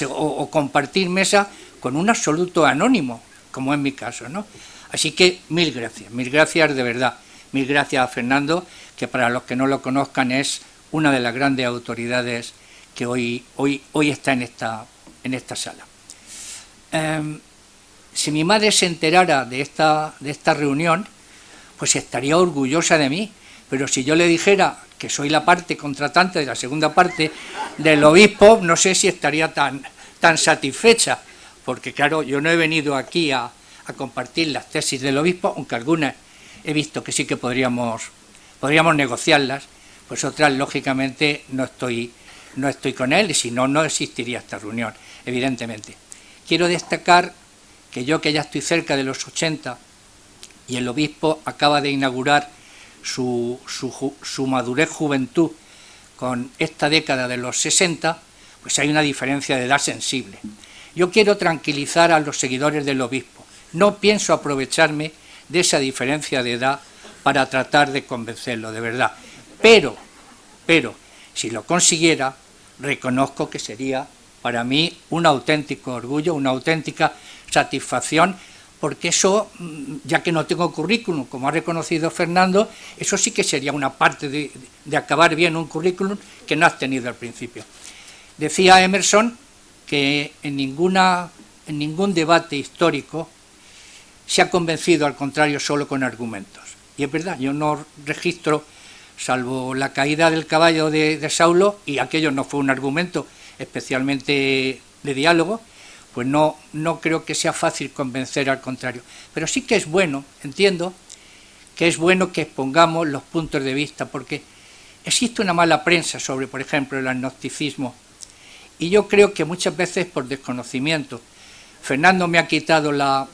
o compartir mesa con un absoluto anónimo, como es mi caso, ¿no? Así que mil gracias de verdad, mil gracias a Fernando, que para los que no lo conozcan es una de las grandes autoridades que hoy está en esta sala. Si mi madre se enterara de esta reunión, pues estaría orgullosa de mí, pero si yo le dijera que soy la parte contratante de la segunda parte del obispo, no sé si estaría tan satisfecha, porque claro, yo no he venido aquí a compartir las tesis del obispo, aunque algunas he visto que sí que podríamos negociarlas, pues otras lógicamente no estoy con él, y si no, no existiría esta reunión, evidentemente. Quiero destacar que yo, que ya estoy cerca de los 80, y el obispo acaba de inaugurar su madurez juventud con esta década de los 60, pues hay una diferencia de edad sensible. Yo quiero tranquilizar a los seguidores del obispo. No pienso aprovecharme de esa diferencia de edad para tratar de convencerlo, de verdad. Pero, si lo consiguiera, reconozco que sería para mí un auténtico orgullo, una auténtica satisfacción, porque eso, ya que no tengo currículum, como ha reconocido Fernando, eso sí que sería una parte de acabar bien un currículum que no has tenido al principio. Decía Emerson que en ningún debate histórico se ha convencido, al contrario, solo con argumentos. Y es verdad, yo no registro, salvo la caída del caballo de Saulo, y aquello no fue un argumento especialmente de diálogo, pues no creo que sea fácil convencer, al contrario. Pero sí que es bueno, entiendo, que es bueno que expongamos los puntos de vista, porque existe una mala prensa sobre, por ejemplo, el agnosticismo, y yo creo que muchas veces por desconocimiento. Fernando me ha quitado la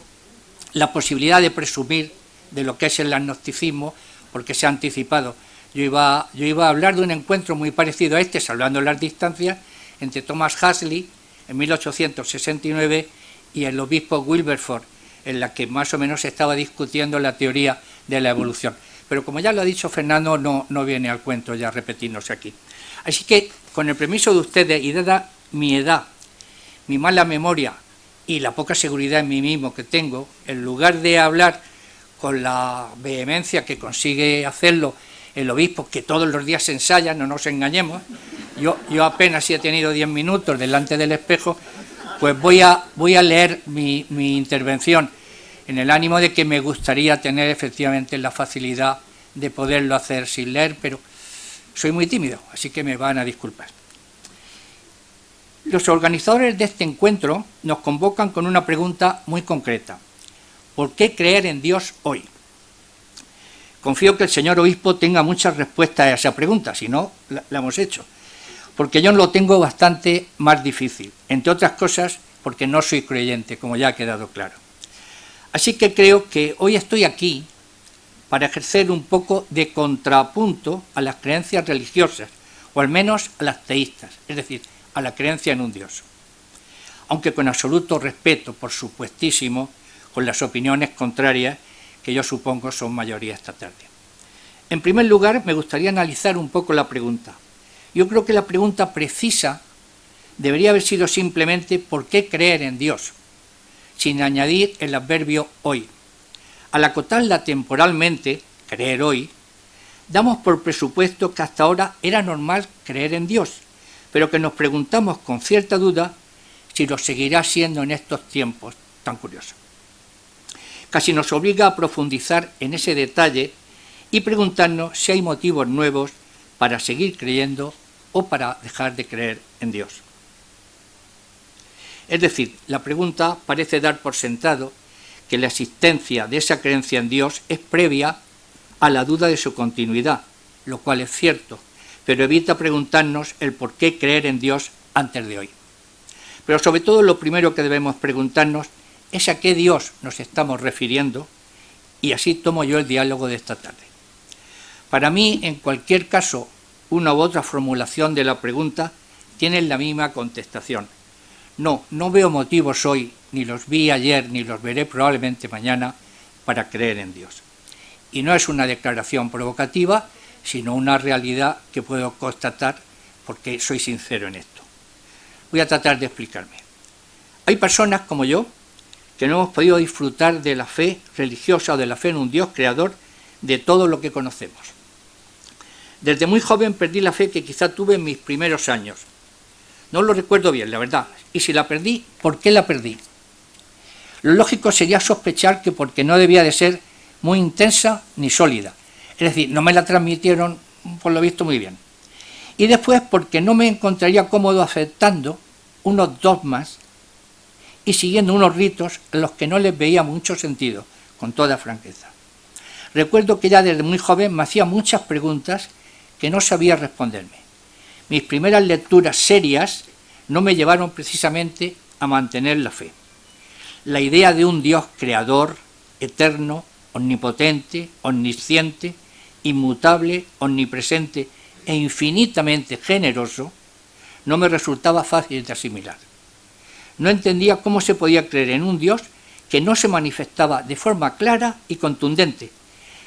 posibilidad de presumir de lo que es el agnosticismo, porque se ha anticipado. Yo iba a hablar de un encuentro muy parecido a este, salvando las distancias, entre Thomas Huxley en 1869 y el obispo Wilberforce, en la que más o menos se estaba discutiendo la teoría de la evolución. Pero como ya lo ha dicho Fernando, no viene al cuento ya repetirnos aquí. Así que, con el permiso de ustedes y dada mi edad, mi mala memoria y la poca seguridad en mí mismo que tengo, en lugar de hablar con la vehemencia que consigue hacerlo el obispo, que todos los días se ensaya, no nos engañemos, yo apenas si he tenido 10 minutos delante del espejo, pues voy a leer mi intervención en el ánimo de que me gustaría tener efectivamente la facilidad de poderlo hacer sin leer, pero soy muy tímido, así que me van a disculpar. Los organizadores de este encuentro nos convocan con una pregunta muy concreta. ¿Por qué creer en Dios hoy? Confío que el señor obispo tenga muchas respuestas a esa pregunta, si no, la hemos hecho. Porque yo lo tengo bastante más difícil, entre otras cosas porque no soy creyente, como ya ha quedado claro. Así que creo que hoy estoy aquí para ejercer un poco de contrapunto a las creencias religiosas, o al menos a las teístas, es decir, a la creencia en un Dios. Aunque con absoluto respeto, por supuestísimo, con las opiniones contrarias, que yo supongo son mayoría esta tarde. En primer lugar, me gustaría analizar un poco la pregunta. Yo creo que la pregunta precisa debería haber sido simplemente ¿por qué creer en Dios?, sin añadir el adverbio hoy. Al acotarla temporalmente, creer hoy, damos por presupuesto que hasta ahora era normal creer en Dios, pero que nos preguntamos con cierta duda si lo seguirá siendo en estos tiempos tan curiosos. Casi nos obliga a profundizar en ese detalle y preguntarnos si hay motivos nuevos para seguir creyendo o para dejar de creer en Dios. Es decir, la pregunta parece dar por sentado que la existencia de esa creencia en Dios es previa a la duda de su continuidad, lo cual es cierto, pero evita preguntarnos el por qué creer en Dios antes de hoy. Pero sobre todo lo primero que debemos preguntarnos es a qué Dios nos estamos refiriendo, y así tomo yo el diálogo de esta tarde. Para mí, en cualquier caso, una u otra formulación de la pregunta tiene la misma contestación. No veo motivos hoy, ni los vi ayer, ni los veré probablemente mañana, para creer en Dios. Y no es una declaración provocativa, sino una realidad que puedo constatar porque soy sincero en esto. Voy a tratar de explicarme. Hay personas como yo que no hemos podido disfrutar de la fe religiosa o de la fe en un Dios creador de todo lo que conocemos. Desde muy joven perdí la fe que quizá tuve en mis primeros años. No lo recuerdo bien, la verdad. Y si la perdí, ¿por qué la perdí? Lo lógico sería sospechar que porque no debía de ser muy intensa ni sólida. Es decir, no me la transmitieron, por lo visto, muy bien. Y después porque no me encontraría cómodo aceptando unos dogmas y siguiendo unos ritos a los que no les veía mucho sentido, con toda franqueza. Recuerdo que ya desde muy joven me hacía muchas preguntas que no sabía responderme. Mis primeras lecturas serias no me llevaron precisamente a mantener la fe. La idea de un Dios creador, eterno, omnipotente, omnisciente, inmutable, omnipresente e infinitamente generoso, no me resultaba fácil de asimilar. No entendía cómo se podía creer en un Dios que no se manifestaba de forma clara y contundente,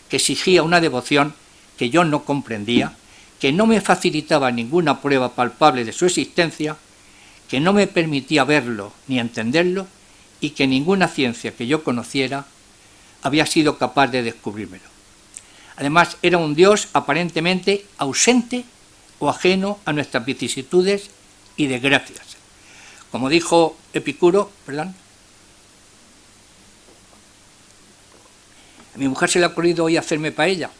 que exigía una devoción que yo no comprendía, que no me facilitaba ninguna prueba palpable de su existencia, que no me permitía verlo ni entenderlo y que ninguna ciencia que yo conociera había sido capaz de descubrírmelo. Además, era un Dios aparentemente ausente o ajeno a nuestras vicisitudes y desgracias. Como dijo Epicuro, a mi mujer se le ha ocurrido hoy hacerme paella.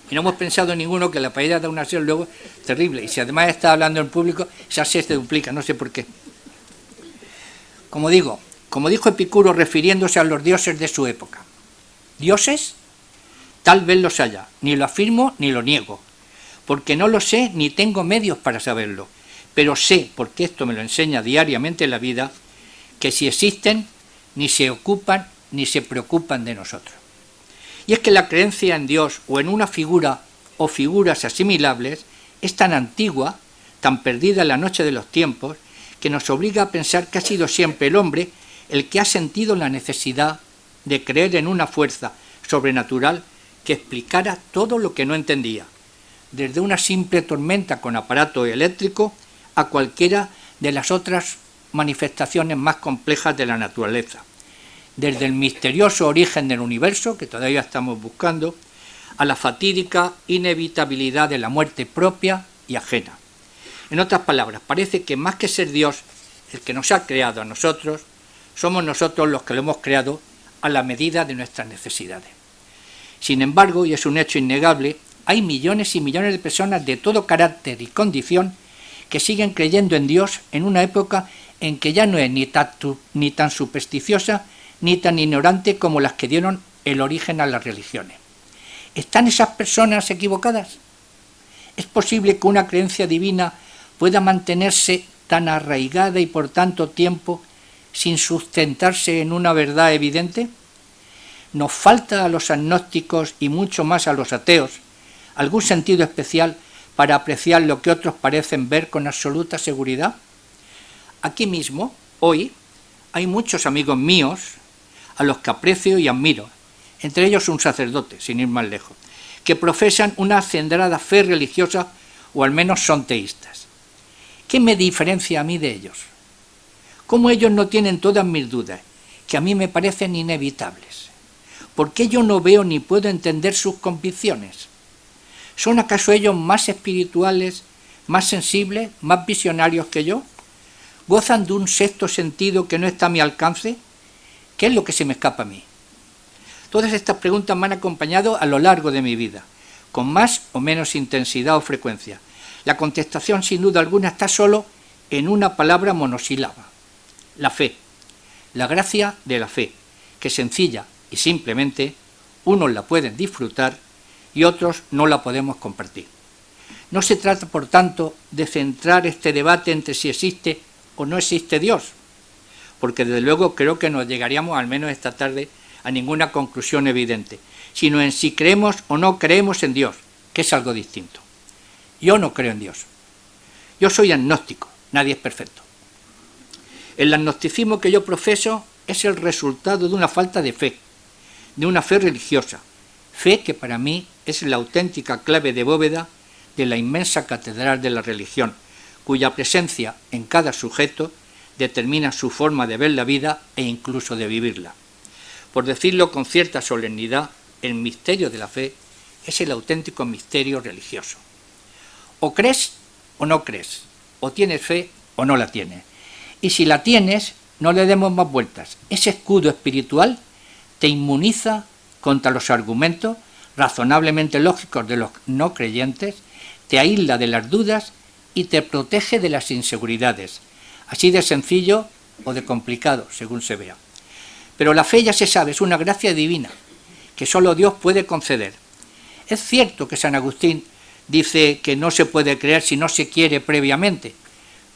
Y no hemos pensado ninguno que la paella da una sed luego terrible. Y si además está hablando en público, esa sed se duplica, no sé por qué. Como dijo Epicuro refiriéndose a los dioses de su época. ¿Dioses? Tal vez los haya. Ni lo afirmo ni lo niego. Porque no lo sé ni tengo medios para saberlo. Pero sé, porque esto me lo enseña diariamente la vida, que si existen, ni se ocupan ni se preocupan de nosotros. Y es que la creencia en Dios o en una figura o figuras asimilables es tan antigua, tan perdida en la noche de los tiempos, que nos obliga a pensar que ha sido siempre el hombre el que ha sentido la necesidad de creer en una fuerza sobrenatural que explicara todo lo que no entendía, desde una simple tormenta con aparato eléctrico a cualquiera de las otras manifestaciones más complejas de la naturaleza, desde el misterioso origen del universo, que todavía estamos buscando, a la fatídica inevitabilidad de la muerte propia y ajena. En otras palabras, parece que más que ser Dios el que nos ha creado a nosotros, somos nosotros los que lo hemos creado a la medida de nuestras necesidades. Sin embargo, y es un hecho innegable, hay millones y millones de personas de todo carácter y condición que siguen creyendo en Dios en una época en que ya no es ni tan supersticiosa ni tan ignorante como las que dieron el origen a las religiones. ¿Están esas personas equivocadas? ¿Es posible que una creencia divina pueda mantenerse tan arraigada y por tanto tiempo sin sustentarse en una verdad evidente? ¿Nos falta a los agnósticos y mucho más a los ateos algún sentido especial para apreciar lo que otros parecen ver con absoluta seguridad? Aquí mismo, hoy, hay muchos amigos míos a los que aprecio y admiro, entre ellos un sacerdote, sin ir más lejos, que profesan una acendrada fe religiosa o al menos son teístas. ¿Qué me diferencia a mí de ellos? ¿Cómo ellos no tienen todas mis dudas, que a mí me parecen inevitables? ¿Por qué yo no veo ni puedo entender sus convicciones? ¿Son acaso ellos más espirituales, más sensibles, más visionarios que yo? ¿Gozan de un sexto sentido que no está a mi alcance? ¿Qué es lo que se me escapa a mí? Todas estas preguntas me han acompañado a lo largo de mi vida, con más o menos intensidad o frecuencia. La contestación, sin duda alguna, está solo en una palabra monosílaba: la fe. La gracia de la fe, que sencilla y simplemente unos la pueden disfrutar y otros no la podemos compartir. No se trata, por tanto, de centrar este debate entre si existe o no existe Dios, porque desde luego creo que no llegaríamos, al menos esta tarde, a ninguna conclusión evidente, sino en si creemos o no creemos en Dios, que es algo distinto. Yo no creo en Dios. Yo soy agnóstico, nadie es perfecto. El agnosticismo que yo profeso es el resultado de una falta de fe, de una fe religiosa, fe que para mí es la auténtica clave de bóveda de la inmensa catedral de la religión, cuya presencia en cada sujeto determina su forma de ver la vida e incluso de vivirla. Por decirlo con cierta solemnidad, el misterio de la fe es el auténtico misterio religioso. O crees o no crees, o tienes fe o no la tienes. Y si la tienes, no le demos más vueltas. Ese escudo espiritual te inmuniza contra los argumentos razonablemente lógicos de los no creyentes, te aísla de las dudas y te protege de las inseguridades. Así de sencillo o de complicado, según se vea. Pero la fe, ya se sabe, es una gracia divina que solo Dios puede conceder. Es cierto que San Agustín dice que no se puede creer si no se quiere previamente.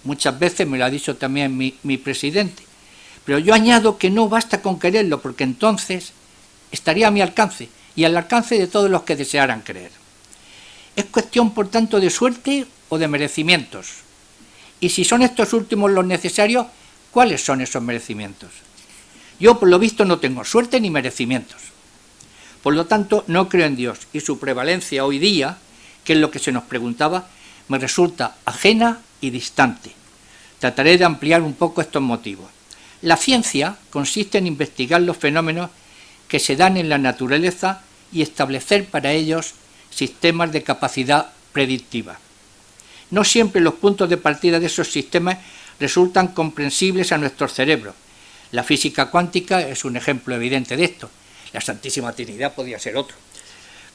Muchas veces me lo ha dicho también mi presidente. Pero yo añado que no basta con quererlo, porque entonces estaría a mi alcance y al alcance de todos los que desearan creer. Es cuestión, por tanto, de suerte o de merecimientos. Y si son estos últimos los necesarios, ¿cuáles son esos merecimientos? Yo, por lo visto, no tengo suerte ni merecimientos. Por lo tanto, no creo en Dios, y su prevalencia hoy día, que es lo que se nos preguntaba, me resulta ajena y distante. Trataré de ampliar un poco estos motivos. La ciencia consiste en investigar los fenómenos que se dan en la naturaleza y establecer para ellos sistemas de capacidad predictiva. No siempre los puntos de partida de esos sistemas resultan comprensibles a nuestros cerebros. La física cuántica es un ejemplo evidente de esto. La Santísima Trinidad podría ser otro.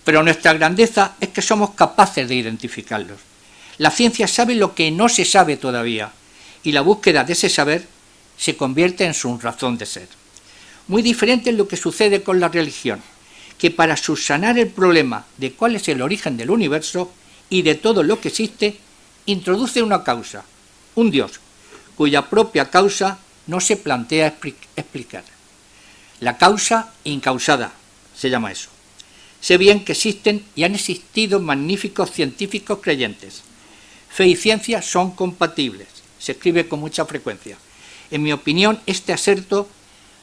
Pero nuestra grandeza es que somos capaces de identificarlos. La ciencia sabe lo que no se sabe todavía, y la búsqueda de ese saber se convierte en su razón de ser. Muy diferente es lo que sucede con la religión, que para subsanar el problema de cuál es el origen del universo y de todo lo que existe, introduce una causa, un Dios, cuya propia causa no se plantea explicar. La causa incausada, se llama eso. Sé bien que existen y han existido magníficos científicos creyentes. Fe y ciencia son compatibles, se escribe con mucha frecuencia. En mi opinión, este aserto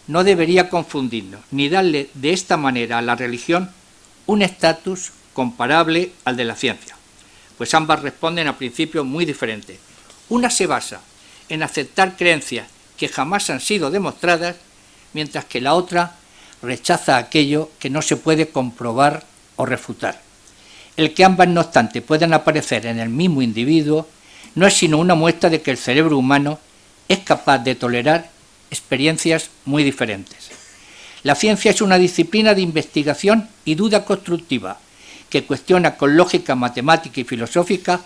no debería confundirnos, ni darle de esta manera a la religión un estatus comparable al de la ciencia, pues ambas responden a principios muy diferentes. Una se basa en aceptar creencias que jamás han sido demostradas, mientras que la otra rechaza aquello que no se puede comprobar o refutar. El que ambas, no obstante, puedan aparecer en el mismo individuo no es sino una muestra de que el cerebro humano es capaz de tolerar experiencias muy diferentes. La ciencia es una disciplina de investigación y duda constructiva que cuestiona con lógica matemática y filosófica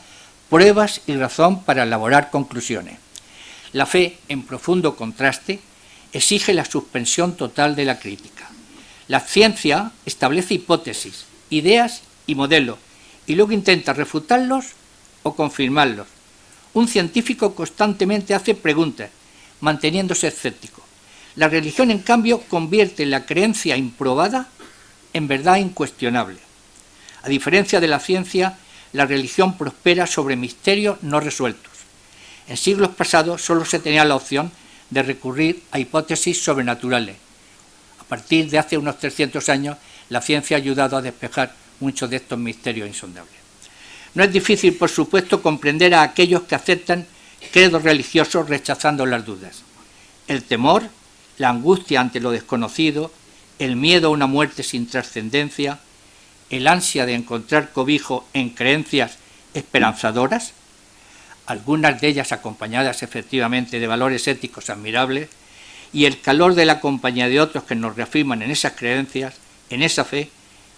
pruebas y razón para elaborar conclusiones. La fe, en profundo contraste, exige la suspensión total de la crítica. La ciencia establece hipótesis, ideas y modelos, y luego intenta refutarlos o confirmarlos. Un científico constantemente hace preguntas, manteniéndose escéptico. La religión, en cambio, convierte la creencia improbada en verdad incuestionable. A diferencia de la ciencia, la religión prospera sobre misterios no resueltos. En siglos pasados solo se tenía la opción de recurrir a hipótesis sobrenaturales. A partir de hace unos 300 años, la ciencia ha ayudado a despejar muchos de estos misterios insondables. No es difícil, por supuesto, comprender a aquellos que aceptan credos religiosos rechazando las dudas. El temor, la angustia ante lo desconocido, el miedo a una muerte sin trascendencia, el ansia de encontrar cobijo en creencias esperanzadoras, algunas de ellas acompañadas efectivamente de valores éticos admirables, y el calor de la compañía de otros que nos reafirman en esas creencias, en esa fe,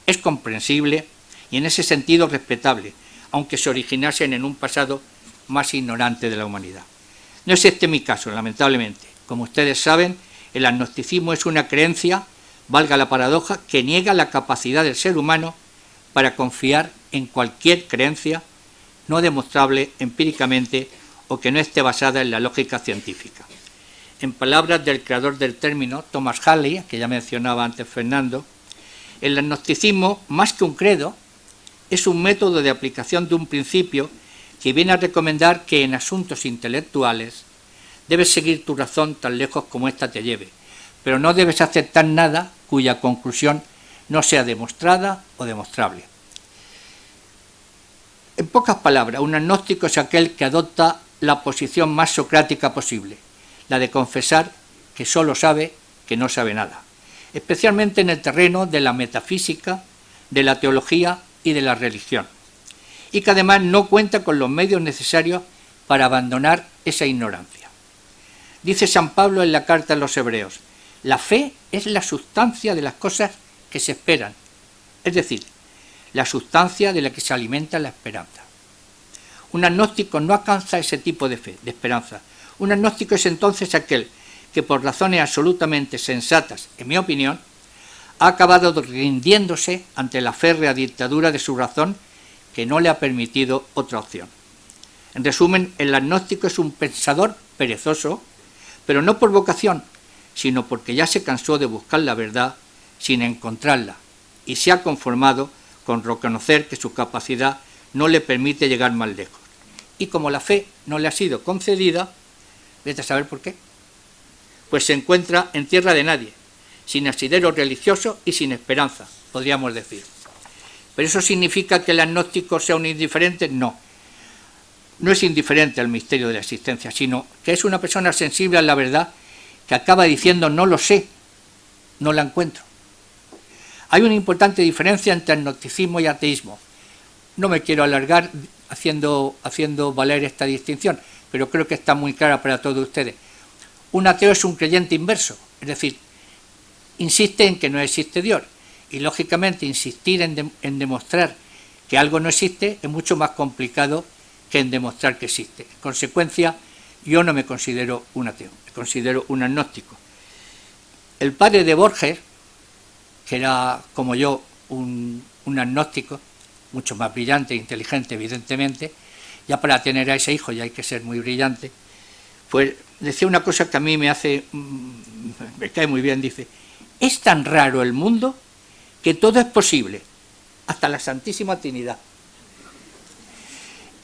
es comprensible y en ese sentido respetable, aunque se originasen en un pasado más ignorante de la humanidad. No es este mi caso, lamentablemente. Como ustedes saben, el agnosticismo es una creencia, valga la paradoja, que niega la capacidad del ser humano para confiar en cualquier creencia no demostrable empíricamente o que no esté basada en la lógica científica. En palabras del creador del término, Thomas Harley, que ya mencionaba antes Fernando, el agnosticismo, más que un credo, es un método de aplicación de un principio que viene a recomendar que en asuntos intelectuales debes seguir tu razón tan lejos como ésta te lleve, pero no debes aceptar nada cuya conclusión no sea demostrada o demostrable. En pocas palabras, un agnóstico es aquel que adopta la posición más socrática posible, la de confesar que solo sabe que no sabe nada, especialmente en el terreno de la metafísica, de la teología y de la religión, y que además no cuenta con los medios necesarios para abandonar esa ignorancia. Dice San Pablo en la carta a los Hebreos: la fe es la sustancia de las cosas que se esperan, es decir, la sustancia de la que se alimenta la esperanza. Un agnóstico no alcanza ese tipo de fe, de esperanza. Un agnóstico es entonces aquel que, por razones absolutamente sensatas, en mi opinión, ha acabado rindiéndose ante la férrea dictadura de su razón que no le ha permitido otra opción. En resumen, el agnóstico es un pensador perezoso, pero no por vocación, sino porque ya se cansó de buscar la verdad sin encontrarla y se ha conformado con reconocer que su capacidad no le permite llegar más lejos. Y como la fe no le ha sido concedida, vete a saber por qué, pues se encuentra en tierra de nadie, sin asidero religioso y sin esperanza, podríamos decir. ¿Pero eso significa que el agnóstico sea un indiferente? No. no es indiferente al misterio de la existencia, sino que es una persona sensible a la verdad que acaba diciendo no lo sé, no la encuentro. Hay una importante diferencia entre agnosticismo y ateísmo. No me quiero alargar haciendo valer esta distinción, pero creo que está muy clara para todos ustedes. Un ateo es un creyente inverso, es decir, insiste en que no existe Dios, y lógicamente insistir en demostrar que algo no existe es mucho más complicado que en demostrar que existe. En consecuencia, yo no me considero un ateo, me considero un agnóstico. El padre de Borges, que era como yo un agnóstico, mucho más brillante e inteligente, evidentemente, ya para tener a ese hijo ya hay que ser muy brillante, pues decía una cosa que a mí me cae muy bien, dice: es tan raro el mundo que todo es posible, hasta la Santísima Trinidad.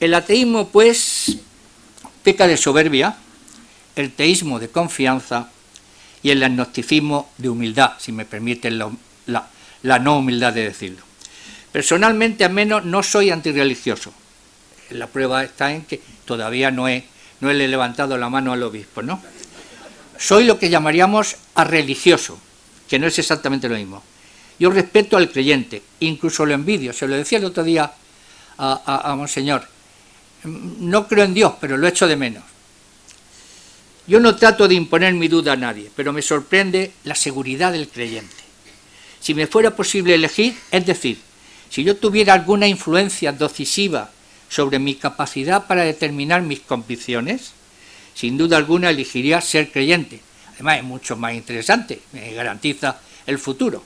El ateísmo, pues, peca de soberbia, el teísmo de confianza y el agnosticismo de humildad, si me permiten la no humildad de decirlo. Personalmente, al menos, no soy antirreligioso. La prueba está en que todavía no le he levantado la mano al obispo, ¿no? Soy lo que llamaríamos arreligioso, que no es exactamente lo mismo. Yo respeto al creyente, incluso lo envidio. Se lo decía el otro día a Monseñor. No creo en Dios, pero lo echo de menos. Yo no trato de imponer mi duda a nadie, pero me sorprende la seguridad del creyente. Si me fuera posible elegir, es decir, si yo tuviera alguna influencia decisiva sobre mi capacidad para determinar mis convicciones, sin duda alguna elegiría ser creyente. Además es mucho más interesante, me garantiza el futuro.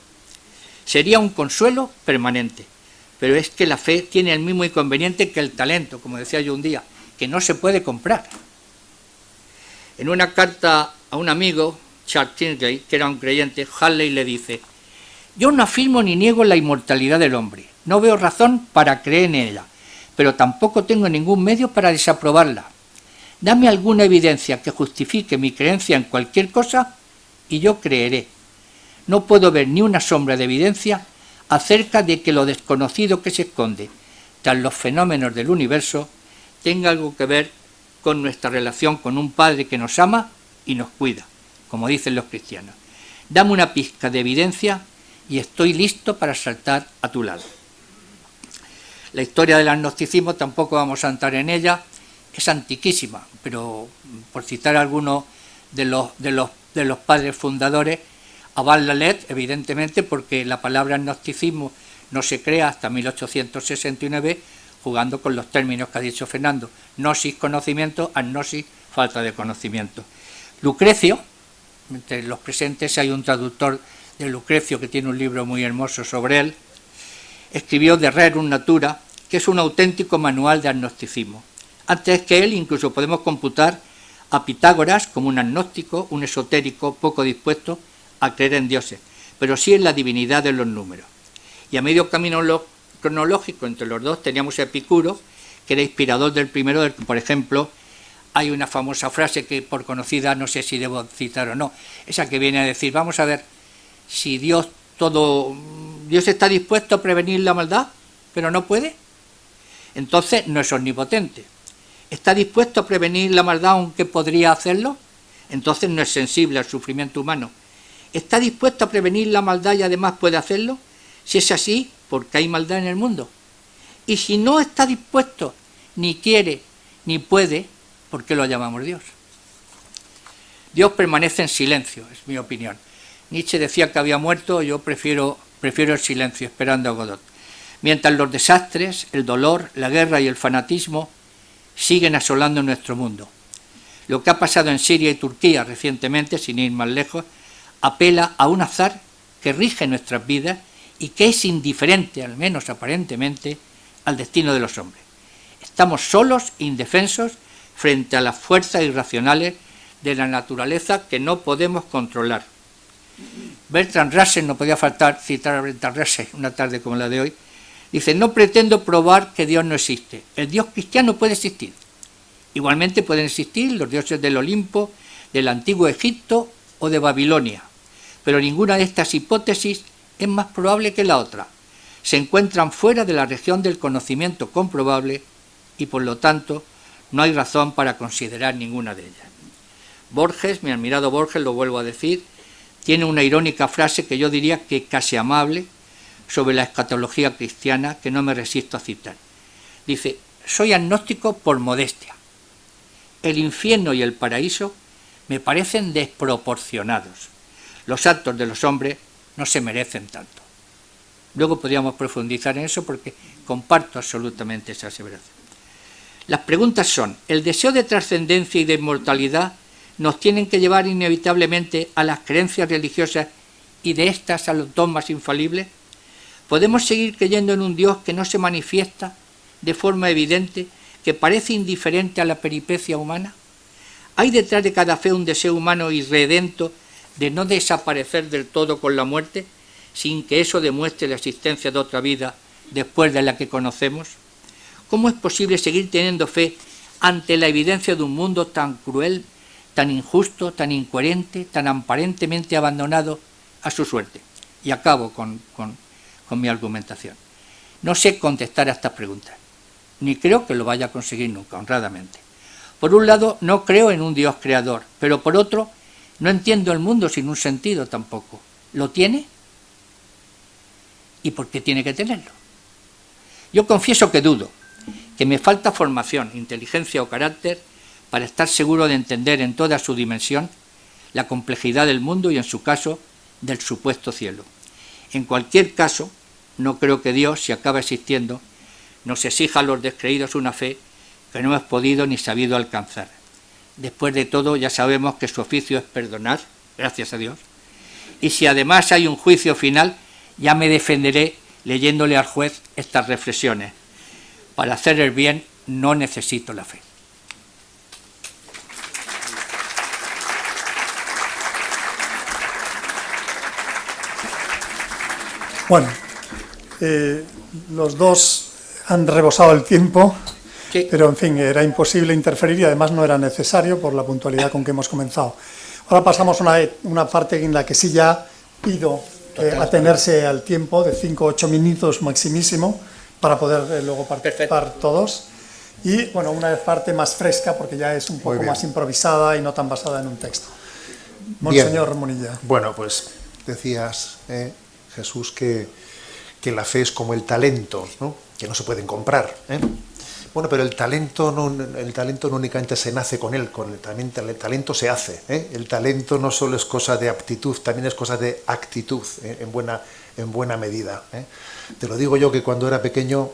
Sería un consuelo permanente, pero es que la fe tiene el mismo inconveniente que el talento, como decía yo un día, que no se puede comprar. En una carta a un amigo, Charles Tinsley, que era un creyente, Halley le dice: yo no afirmo ni niego la inmortalidad del hombre, no veo razón para creer en ella, pero tampoco tengo ningún medio para desaprobarla. Dame alguna evidencia que justifique mi creencia en cualquier cosa y yo creeré. No puedo ver ni una sombra de evidencia acerca de que lo desconocido que se esconde tras los fenómenos del universo tenga algo que ver con nuestra relación con un Padre que nos ama y nos cuida, como dicen los cristianos. Dame una pizca de evidencia y estoy listo para saltar a tu lado. La historia del agnosticismo tampoco vamos a entrar en ella, es antiquísima, pero por citar algunos de los padres fundadores, Abad Lalet, evidentemente, porque la palabra agnosticismo no se crea hasta 1869, jugando con los términos que ha dicho Fernando: gnosis, conocimiento; agnosis, falta de conocimiento. Lucrecio, entre los presentes hay un traductor de Lucrecio que tiene un libro muy hermoso sobre él, escribió De Rerum Natura, que es un auténtico manual de agnosticismo. Antes que él, incluso podemos computar a Pitágoras como un agnóstico, un esotérico poco dispuesto a creer en dioses, pero sí en la divinidad de los números. Y a medio camino cronológico entre los dos teníamos a Epicuro, que era inspirador del primero, del que, por ejemplo, hay una famosa frase que por conocida no sé si debo citar o no, esa que viene a decir: vamos a ver, si Dios está dispuesto a prevenir la maldad, pero no puede, entonces no es omnipotente. ¿Está dispuesto a prevenir la maldad aunque podría hacerlo? Entonces no es sensible al sufrimiento humano. ¿Está dispuesto a prevenir la maldad y además puede hacerlo? Si es así, ¿por qué hay maldad en el mundo? Y si no está dispuesto, ni quiere, ni puede, ¿por qué lo llamamos Dios? Dios permanece en silencio, es mi opinión. Nietzsche decía que había muerto, yo prefiero el silencio, esperando a Godot. Mientras los desastres, el dolor, la guerra y el fanatismo siguen asolando nuestro mundo. Lo que ha pasado en Siria y Turquía recientemente, sin ir más lejos, apela a un azar que rige nuestras vidas y que es indiferente, al menos aparentemente, al destino de los hombres. Estamos solos, indefensos, frente a las fuerzas irracionales de la naturaleza que no podemos controlar. Bertrand Russell, no podía faltar citar a Bertrand Russell una tarde como la de hoy, dice: no pretendo probar que Dios no existe, el Dios cristiano puede existir. Igualmente pueden existir los dioses del Olimpo, del antiguo Egipto o de Babilonia, pero ninguna de estas hipótesis es más probable que la otra. Se encuentran fuera de la región del conocimiento comprobable y por lo tanto no hay razón para considerar ninguna de ellas. Borges, mi admirado Borges, lo vuelvo a decir, tiene una irónica frase que yo diría que casi amable sobre la escatología cristiana que no me resisto a citar. Dice: soy agnóstico por modestia. El infierno y el paraíso me parecen desproporcionados. Los actos de los hombres no se merecen tanto. Luego podríamos profundizar en eso porque comparto absolutamente esa aseveración. Las preguntas son: ¿el deseo de trascendencia y de inmortalidad nos tienen que llevar inevitablemente a las creencias religiosas y de estas a los dogmas infalibles? ¿Podemos seguir creyendo en un Dios que no se manifiesta de forma evidente, que parece indiferente a la peripecia humana? ¿Hay detrás de cada fe un deseo humano irredento de no desaparecer del todo con la muerte, sin que eso demuestre la existencia de otra vida después de la que conocemos? ¿Cómo es posible seguir teniendo fe ante la evidencia de un mundo tan cruel, tan injusto, tan incoherente, tan aparentemente abandonado a su suerte? Y acabo con mi argumentación. No sé contestar a estas preguntas, ni creo que lo vaya a conseguir nunca, honradamente. Por un lado, no creo en un Dios creador, pero por otro, no entiendo el mundo sin un sentido tampoco. ¿Lo tiene? ¿Y por qué tiene que tenerlo? Yo confieso que dudo, que me falta formación, inteligencia o carácter para estar seguro de entender en toda su dimensión la complejidad del mundo y, en su caso, del supuesto cielo. En cualquier caso, no creo que Dios, si acaba existiendo, nos exija a los descreídos una fe que no hemos podido ni sabido alcanzar. Después de todo, ya sabemos que su oficio es perdonar, gracias a Dios, y si además hay un juicio final, ya me defenderé leyéndole al juez estas reflexiones. Para hacer el bien no necesito la fe. Bueno, los dos han rebosado el tiempo, sí, pero en fin, era imposible interferir y además no era necesario por la puntualidad con que hemos comenzado. Ahora pasamos a una parte en la que sí ya pido atenerse al tiempo de 5 o 8 minutos maximísimo para poder luego participar todos. Y bueno, una parte más fresca porque ya es un poco más improvisada y no tan basada en un texto. Monseñor Munilla. Bueno, pues decías, Jesús, que la fe es como el talento, ¿no? Que no se pueden comprar, ¿eh? Bueno, pero el talento no únicamente se nace con él, también el talento se hace, ¿eh? El talento no solo es cosa de aptitud, también es cosa de actitud, ¿eh? en buena medida, ¿eh? Te lo digo yo, que cuando era pequeño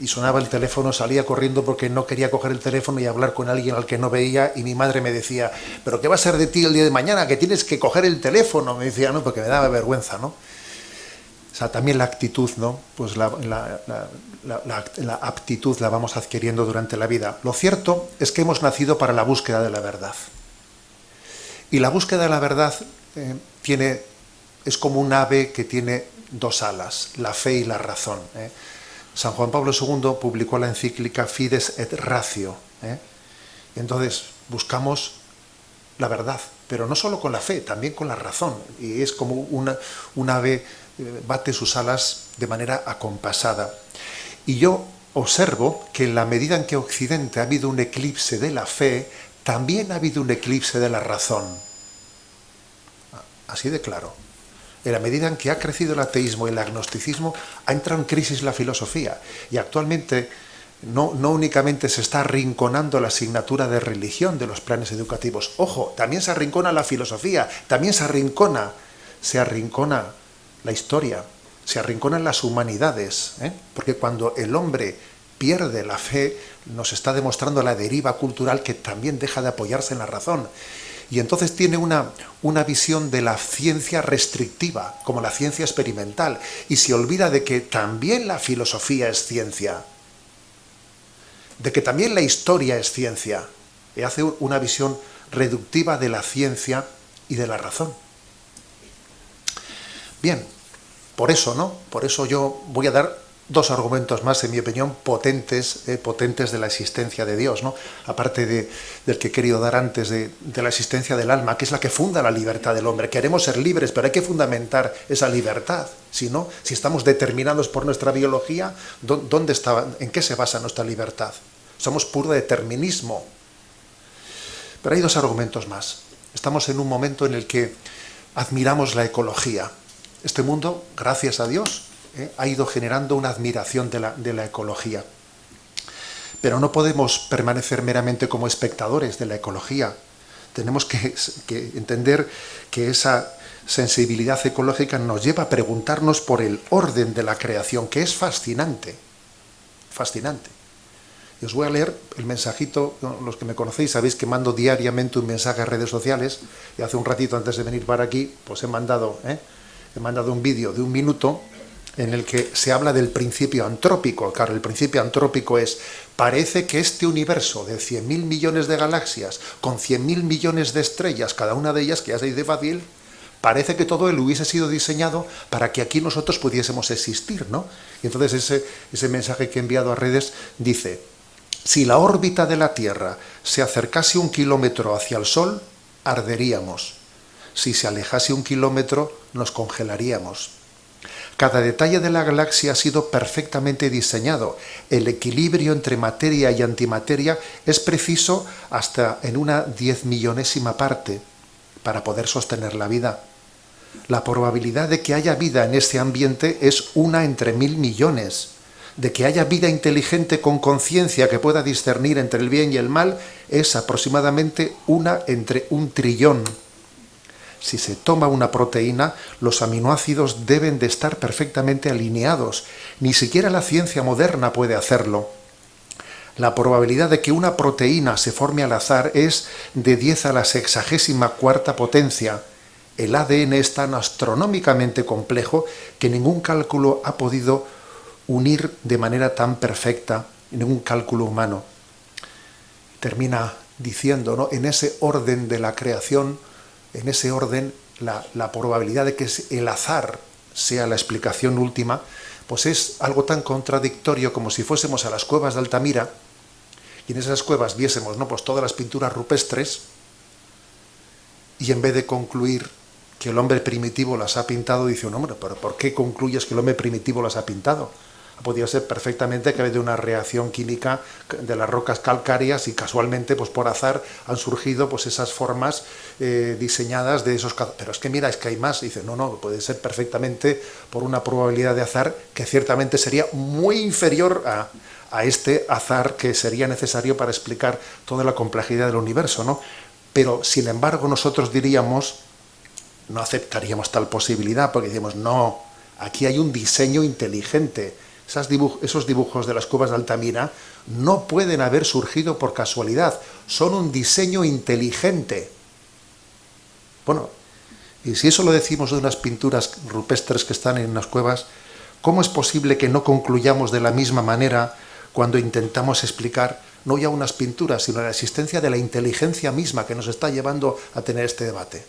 y sonaba el teléfono, salía corriendo porque no quería coger el teléfono y hablar con alguien al que no veía, y mi madre me decía: ¿pero qué va a ser de ti el día de mañana, que tienes que coger el teléfono? Me decía, no, porque me daba vergüenza, ¿no? O sea, también la actitud, ¿no? Pues la aptitud la vamos adquiriendo durante la vida. Lo cierto es que hemos nacido para la búsqueda de la verdad. Y la búsqueda de la verdad es como un ave que tiene dos alas, la fe y la razón, ¿eh? San Juan Pablo II publicó la encíclica Fides et Ratio, ¿eh? Y entonces buscamos la verdad, pero no solo con la fe, también con la razón. Y es como un ave bate sus alas de manera acompasada. Y yo observo que en la medida en que Occidente ha habido un eclipse de la fe, también ha habido un eclipse de la razón. Así de claro. En la medida en que ha crecido el ateísmo y el agnosticismo, ha entrado en crisis la filosofía. Y actualmente no únicamente se está arrinconando la asignatura de religión de los planes educativos. Ojo, también se arrincona la filosofía, también se arrincona la historia, se arrinconan las humanidades, ¿eh? Porque cuando el hombre pierde la fe, nos está demostrando la deriva cultural, que también deja de apoyarse en la razón. Y entonces tiene una visión de la ciencia restrictiva, como la ciencia experimental, y se olvida de que también la filosofía es ciencia, de que también la historia es ciencia, y hace una visión reductiva de la ciencia y de la razón. Bien, por eso yo voy a dar dos argumentos más, en mi opinión, potentes de la existencia de Dios, ¿no? Aparte del que he querido dar antes, de la existencia del alma, que es la que funda la libertad del hombre. Queremos ser libres, pero hay que fundamentar esa libertad. Si no, si estamos determinados por nuestra biología, ¿en qué se basa nuestra libertad? somos puro determinismo. Pero hay dos argumentos más. Estamos en un momento en el que admiramos la ecología. Este mundo, gracias a Dios, ha ido generando una admiración de la ecología. Pero no podemos permanecer meramente como espectadores de la ecología. Tenemos que entender que esa sensibilidad ecológica nos lleva a preguntarnos por el orden de la creación, que es fascinante. Fascinante. Y os voy a leer el mensajito, los que me conocéis sabéis que mando diariamente un mensaje a redes sociales, y hace un ratito antes de venir para aquí, pues he mandado un vídeo de 1 minuto en el que se habla del principio antrópico. Claro, el principio antrópico es, parece que este universo de 100.000 millones de galaxias, con 100.000 millones de estrellas, cada una de ellas, que ya se dice fácil, parece que todo él hubiese sido diseñado para que aquí nosotros pudiésemos existir, ¿no? Y entonces ese mensaje que he enviado a redes dice, si la órbita de la Tierra se acercase 1 kilómetro hacia el Sol, arderíamos. Si se alejase 1 kilómetro, nos congelaríamos. Cada detalle de la galaxia ha sido perfectamente diseñado. El equilibrio entre materia y antimateria es preciso hasta en una 10 millonésima parte para poder sostener la vida. La probabilidad de que haya vida en este ambiente es 1 entre 1000 millones. De que haya vida inteligente con conciencia que pueda discernir entre el bien y el mal es aproximadamente 1 entre 1 trillón. Si se toma una proteína, los aminoácidos deben de estar perfectamente alineados. Ni siquiera la ciencia moderna puede hacerlo. La probabilidad de que una proteína se forme al azar es de 10 a la 64ª potencia. El ADN es tan astronómicamente complejo que ningún cálculo ha podido unir de manera tan perfecta, ningún cálculo humano. Termina diciendo, ¿no? En ese orden de la creación, en ese orden, la probabilidad de que el azar sea la explicación última, pues es algo tan contradictorio como si fuésemos a las cuevas de Altamira y en esas cuevas viésemos, ¿no?, pues todas las pinturas rupestres, y en vez de concluir que el hombre primitivo las ha pintado, dice un hombre, ¿pero por qué concluyes que el hombre primitivo las ha pintado? Podría ser perfectamente que ha habido una reacción química de las rocas calcáreas y casualmente, pues por azar, han surgido pues esas formas diseñadas de esos... Pero es que mira, es que hay más. Y dice, no, puede ser perfectamente por una probabilidad de azar que ciertamente sería muy inferior a este azar que sería necesario para explicar toda la complejidad del universo, ¿no? Pero, sin embargo, nosotros diríamos, no aceptaríamos tal posibilidad, porque decimos, no, aquí hay un diseño inteligente. Esos dibujos de las cuevas de Altamira no pueden haber surgido por casualidad, son un diseño inteligente. Bueno, y si eso lo decimos de unas pinturas rupestres que están en unas cuevas, ¿cómo es posible que no concluyamos de la misma manera cuando intentamos explicar no ya unas pinturas, sino la existencia de la inteligencia misma que nos está llevando a tener este debate?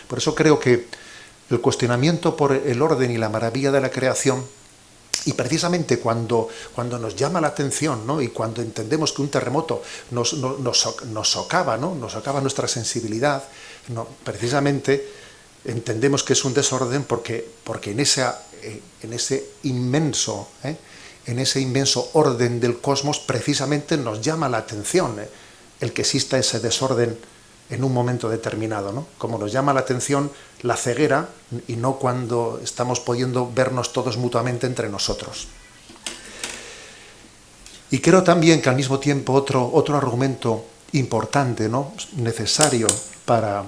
Por eso creo que el cuestionamiento por el orden y la maravilla de la creación, y precisamente cuando nos llama la atención, ¿no?, y cuando entendemos que un terremoto nos socava, ¿no?, nos socava nuestra sensibilidad, ¿no?, precisamente entendemos que es un desorden porque en ese inmenso orden del cosmos precisamente nos llama la atención el que exista ese desorden en un momento determinado, ¿no? Como nos llama la atención la ceguera y no cuando estamos pudiendo vernos todos mutuamente entre nosotros. Y creo también que al mismo tiempo otro argumento importante, ¿no?, necesario para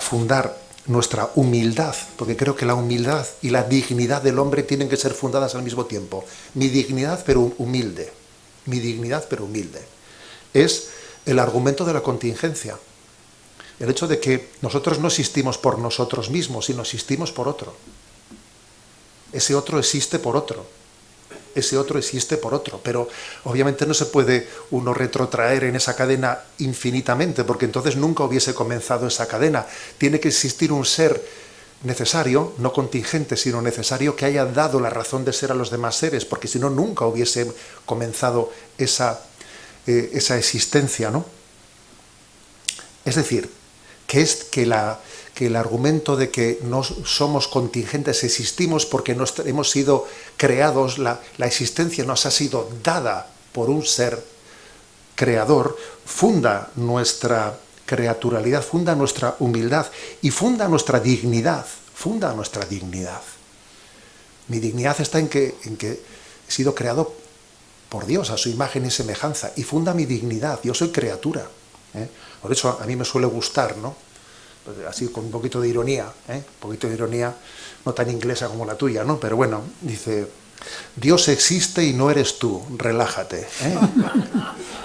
fundar nuestra humildad, porque creo que la humildad y la dignidad del hombre tienen que ser fundadas al mismo tiempo. Mi dignidad pero humilde, es el argumento de la contingencia. El hecho de que nosotros no existimos por nosotros mismos, sino existimos por otro. Ese otro existe por otro. Pero obviamente no se puede uno retrotraer en esa cadena infinitamente, porque entonces nunca hubiese comenzado esa cadena. Tiene que existir un ser necesario, no contingente, sino necesario, que haya dado la razón de ser a los demás seres, porque si no, nunca hubiese comenzado esa existencia, ¿no? Es decir, que es que el argumento de que no somos contingentes, existimos porque hemos sido creados, la existencia nos ha sido dada por un ser creador, funda nuestra creaturalidad, funda nuestra humildad y funda nuestra dignidad. Mi dignidad está en que he sido creado por Dios a su imagen y semejanza, y funda mi dignidad. Yo soy criatura. Por eso a mí me suele gustar, ¿no? Pues así con un poquito de ironía, un poquito de ironía, no tan inglesa como la tuya, ¿no? Pero bueno, dice: Dios existe y no eres tú, relájate.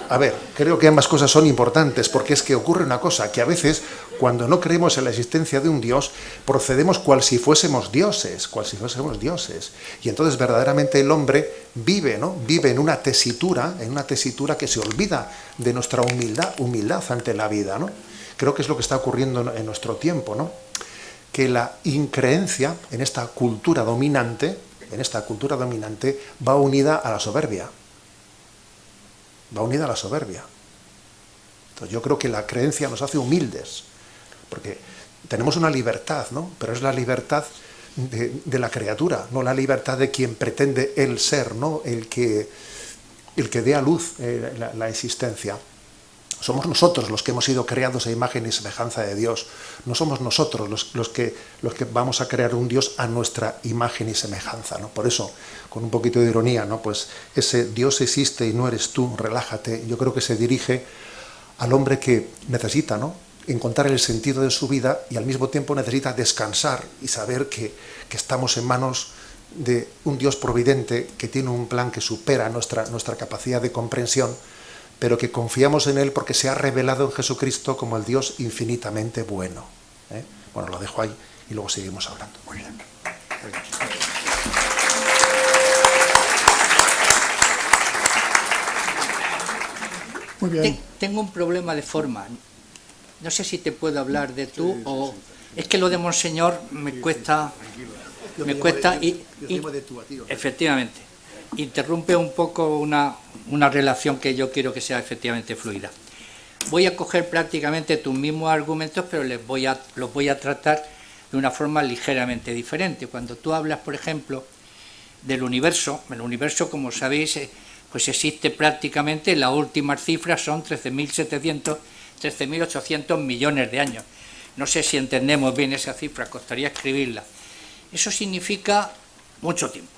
A ver, creo que ambas cosas son importantes, porque es que ocurre una cosa, que a veces, cuando no creemos en la existencia de un Dios, procedemos cual si fuésemos dioses, y entonces verdaderamente el hombre vive, ¿no? Vive en una tesitura que se olvida de nuestra humildad ante la vida, ¿no? Creo que es lo que está ocurriendo en nuestro tiempo, ¿no? Que la increencia en esta cultura dominante va unida a la soberbia. Entonces yo creo que la creencia nos hace humildes, porque tenemos una libertad, ¿no? Pero es la libertad de la criatura, no la libertad de quien pretende el ser, ¿no? El que dé a luz la existencia. Somos nosotros los que hemos sido creados a imagen y semejanza de Dios. No somos nosotros los que vamos a crear un Dios a nuestra imagen y semejanza, ¿no? Por eso, con un poquito de ironía, ¿no? Pues ese Dios existe y no eres tú, relájate, yo creo que se dirige al hombre que necesita, ¿no? Encontrar el sentido de su vida y al mismo tiempo necesita descansar y saber que estamos en manos de un Dios providente que tiene un plan que supera nuestra capacidad de comprensión, pero que confiamos en Él porque se ha revelado en Jesucristo como el Dios infinitamente bueno. Bueno, lo dejo ahí y luego seguimos hablando. Muy bien. Muy bien. Tengo un problema de forma. No sé si te puedo hablar de tú o... Es que lo de Monseñor me cuesta y efectivamente interrumpe un poco una relación que yo quiero que sea efectivamente fluida. Voy a coger prácticamente tus mismos argumentos, pero los voy a tratar de una forma ligeramente diferente. Cuando tú hablas, por ejemplo, del universo, el universo, como sabéis, pues existe prácticamente, las últimas cifras son 13.800 millones de años. No sé si entendemos bien esa cifra, costaría escribirla. Eso significa mucho tiempo.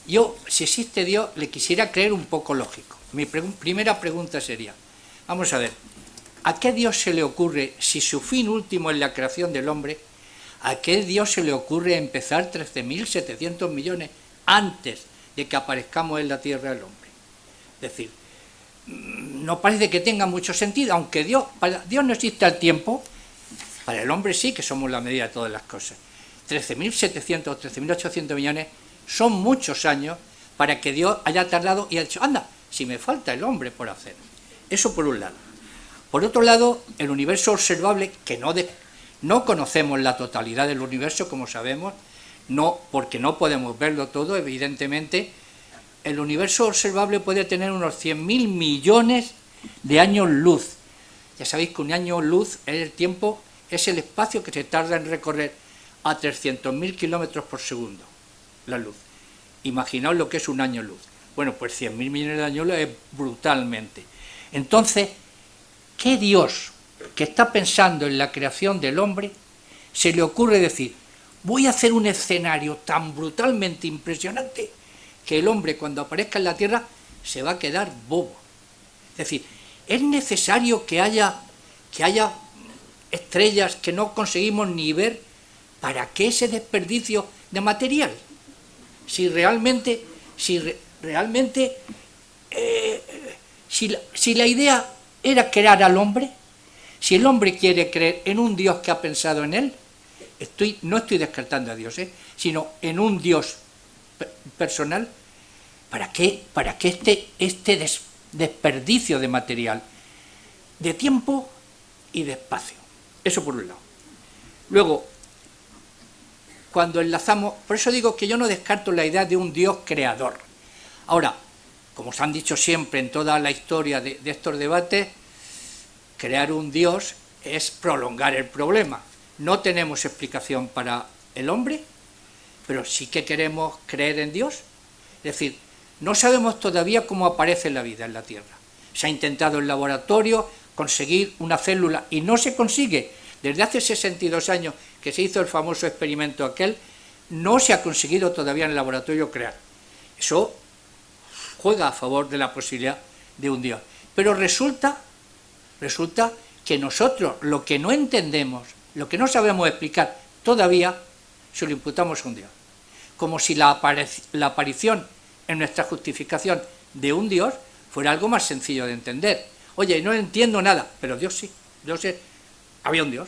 Yo, si existe Dios, le quisiera creer un poco lógico. Mi primera pregunta sería, vamos a ver, ¿a qué Dios se le ocurre, si su fin último es la creación del hombre, a qué Dios se le ocurre empezar 13.700 millones antes de que aparezcamos en la tierra el hombre? Es decir, no parece que tenga mucho sentido, aunque para Dios no existe el tiempo, para el hombre sí, que somos la medida de todas las cosas. 13.700 o 13.800 millones son muchos años para que Dios haya tardado y ha dicho, anda, si me falta el hombre por hacer. Eso por un lado. Por otro lado, el universo observable, que no conocemos la totalidad del universo, como sabemos, porque no podemos verlo todo, evidentemente, el universo observable puede tener unos 100.000 millones de años luz. Ya sabéis que un año luz es el tiempo, es el espacio que se tarda en recorrer a 300.000 kilómetros por segundo, la luz. Imaginaos lo que es un año luz. Bueno, pues 100.000 millones de años luz es brutalmente. Entonces, ¿qué Dios que está pensando en la creación del hombre se le ocurre decir, voy a hacer un escenario tan brutalmente impresionante que el hombre cuando aparezca en la Tierra se va a quedar bobo? Es decir, es necesario que haya estrellas que no conseguimos ni ver. ¿Para qué ese desperdicio de material? Si realmente la idea era crear al hombre, si el hombre quiere creer en un Dios que ha pensado en él, no estoy descartando a Dios, sino en un Dios personal, ¿para qué este desperdicio de material, de tiempo y de espacio? Eso por un lado. Luego, cuando enlazamos, por eso digo que yo no descarto la idea de un Dios creador. Ahora, como se han dicho siempre en toda la historia de estos debates, crear un Dios es prolongar el problema. No tenemos explicación para el hombre, pero sí que queremos creer en Dios. Es decir, no sabemos todavía cómo aparece la vida en la Tierra. Se ha intentado en laboratorio conseguir una célula y no se consigue. Desde hace 62 años que se hizo el famoso experimento aquel, no se ha conseguido todavía en el laboratorio crear. Eso juega a favor de la posibilidad de un Dios. Pero resulta que nosotros lo que no entendemos, lo que no sabemos explicar todavía, se lo imputamos a un Dios. Como si la aparición en nuestra justificación de un Dios fuera algo más sencillo de entender. Oye, no entiendo nada, pero Dios sí, había un Dios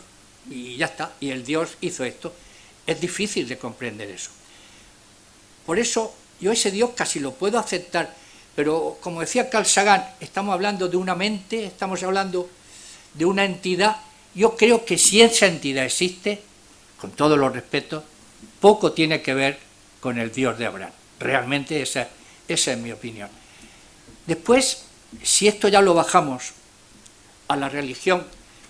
y ya está, y el Dios hizo esto. Es difícil de comprender eso. Por eso yo ese Dios casi lo puedo aceptar, pero como decía Carl Sagan, estamos hablando de una mente, estamos hablando de una entidad. Yo creo que si esa entidad existe, con todos los respetos, poco tiene que ver con el Dios de Abraham. Realmente esa es mi opinión. Después, si esto ya lo bajamos a la religión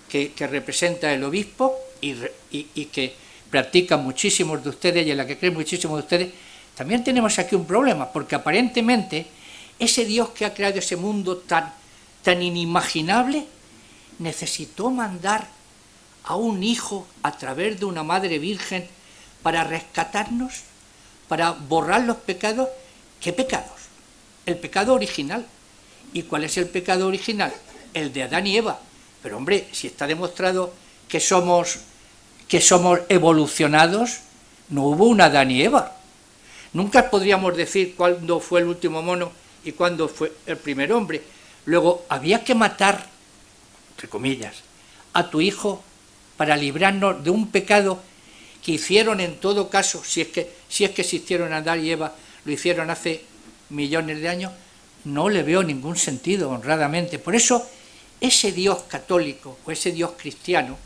que representa el obispo y que practican muchísimos de ustedes y en la que creen muchísimos de ustedes, también tenemos aquí un problema, porque aparentemente ese Dios que ha creado ese mundo tan inimaginable necesitó mandar a un hijo a través de una madre virgen para rescatarnos, para borrar los pecados. ¿Qué pecados? El pecado original. ¿Y cuál es el pecado original? El de Adán y Eva. Pero hombre, si está demostrado que somos evolucionados, no hubo un Adán y Eva. Nunca podríamos decir cuándo fue el último mono y cuándo fue el primer hombre. Luego, había que matar, entre comillas, a tu hijo para librarnos de un pecado que hicieron en todo caso, si es que existieron Adán y Eva, lo hicieron hace millones de años. No le veo ningún sentido, honradamente. Por eso, ese Dios católico o ese Dios cristiano,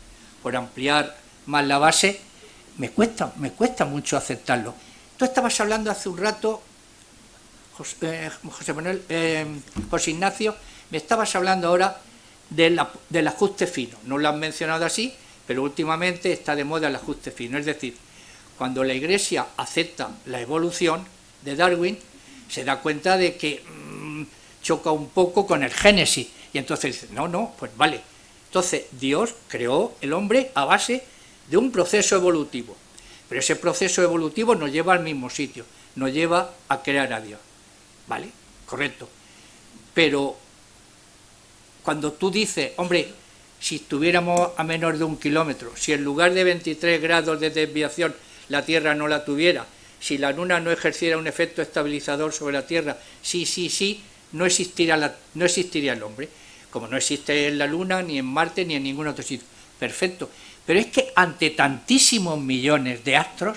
por ampliar más la base, me cuesta mucho aceptarlo. Tú estabas hablando hace un rato, José Ignacio, me estabas hablando ahora del ajuste fino. No lo has mencionado así, pero últimamente está de moda el ajuste fino. Es decir, cuando la Iglesia acepta la evolución de Darwin, se da cuenta de que choca un poco con el Génesis. Y entonces dice, no, pues vale. Entonces Dios creó el hombre a base de un proceso evolutivo. Pero ese proceso evolutivo nos lleva al mismo sitio, nos lleva a crear a Dios. ¿Vale? Correcto. Pero cuando tú dices, hombre, si estuviéramos a menos de 1 kilómetro, si en lugar de 23 grados de desviación la Tierra no la tuviera, si la Luna no ejerciera un efecto estabilizador sobre la Tierra, sí, no existiría el hombre, como no existe en la Luna, ni en Marte, ni en ningún otro sitio. Perfecto. Pero es que ante tantísimos millones de astros,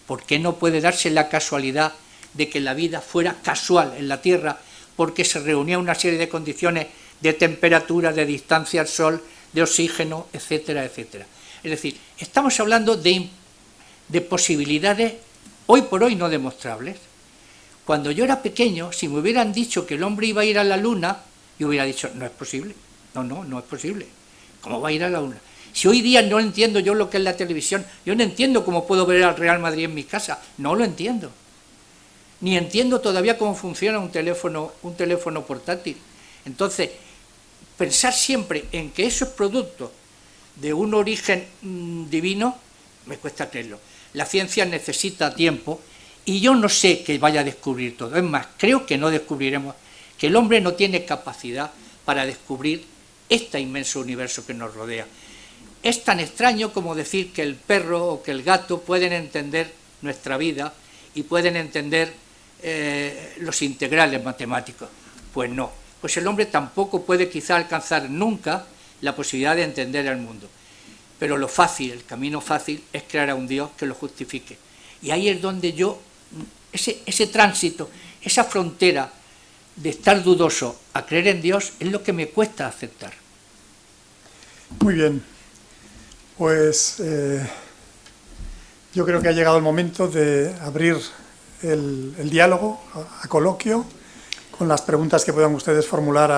¿por qué no puede darse la casualidad de que la vida fuera casual en la Tierra porque se reunía una serie de condiciones de temperatura, de distancia al Sol, de oxígeno, etcétera, etcétera? Es decir, estamos hablando de posibilidades hoy por hoy no demostrables. Cuando yo era pequeño, si me hubieran dicho que el hombre iba a ir a la Luna, yo hubiera dicho, no es posible, no es posible. ¿Cómo va a ir a la Luna? Si hoy día no entiendo yo lo que es la televisión, yo no entiendo cómo puedo ver al Real Madrid en mi casa, no lo entiendo. Ni entiendo todavía cómo funciona un teléfono portátil. Entonces, pensar siempre en que eso es producto de un origen divino, me cuesta creerlo. La ciencia necesita tiempo y yo no sé que vaya a descubrir todo. Es más, creo que no descubriremos, que el hombre no tiene capacidad para descubrir este inmenso universo que nos rodea. Es tan extraño como decir que el perro o que el gato pueden entender nuestra vida y pueden entender los integrales matemáticos. Pues no, pues el hombre tampoco puede quizá alcanzar nunca la posibilidad de entender el mundo. Pero lo fácil, el camino fácil, es crear a un Dios que lo justifique. Y ahí es donde yo, ese tránsito, esa frontera de estar dudoso a creer en Dios, es lo que me cuesta aceptar. Muy bien. Pues yo creo que ha llegado el momento de abrir el diálogo a coloquio con las preguntas que puedan ustedes formular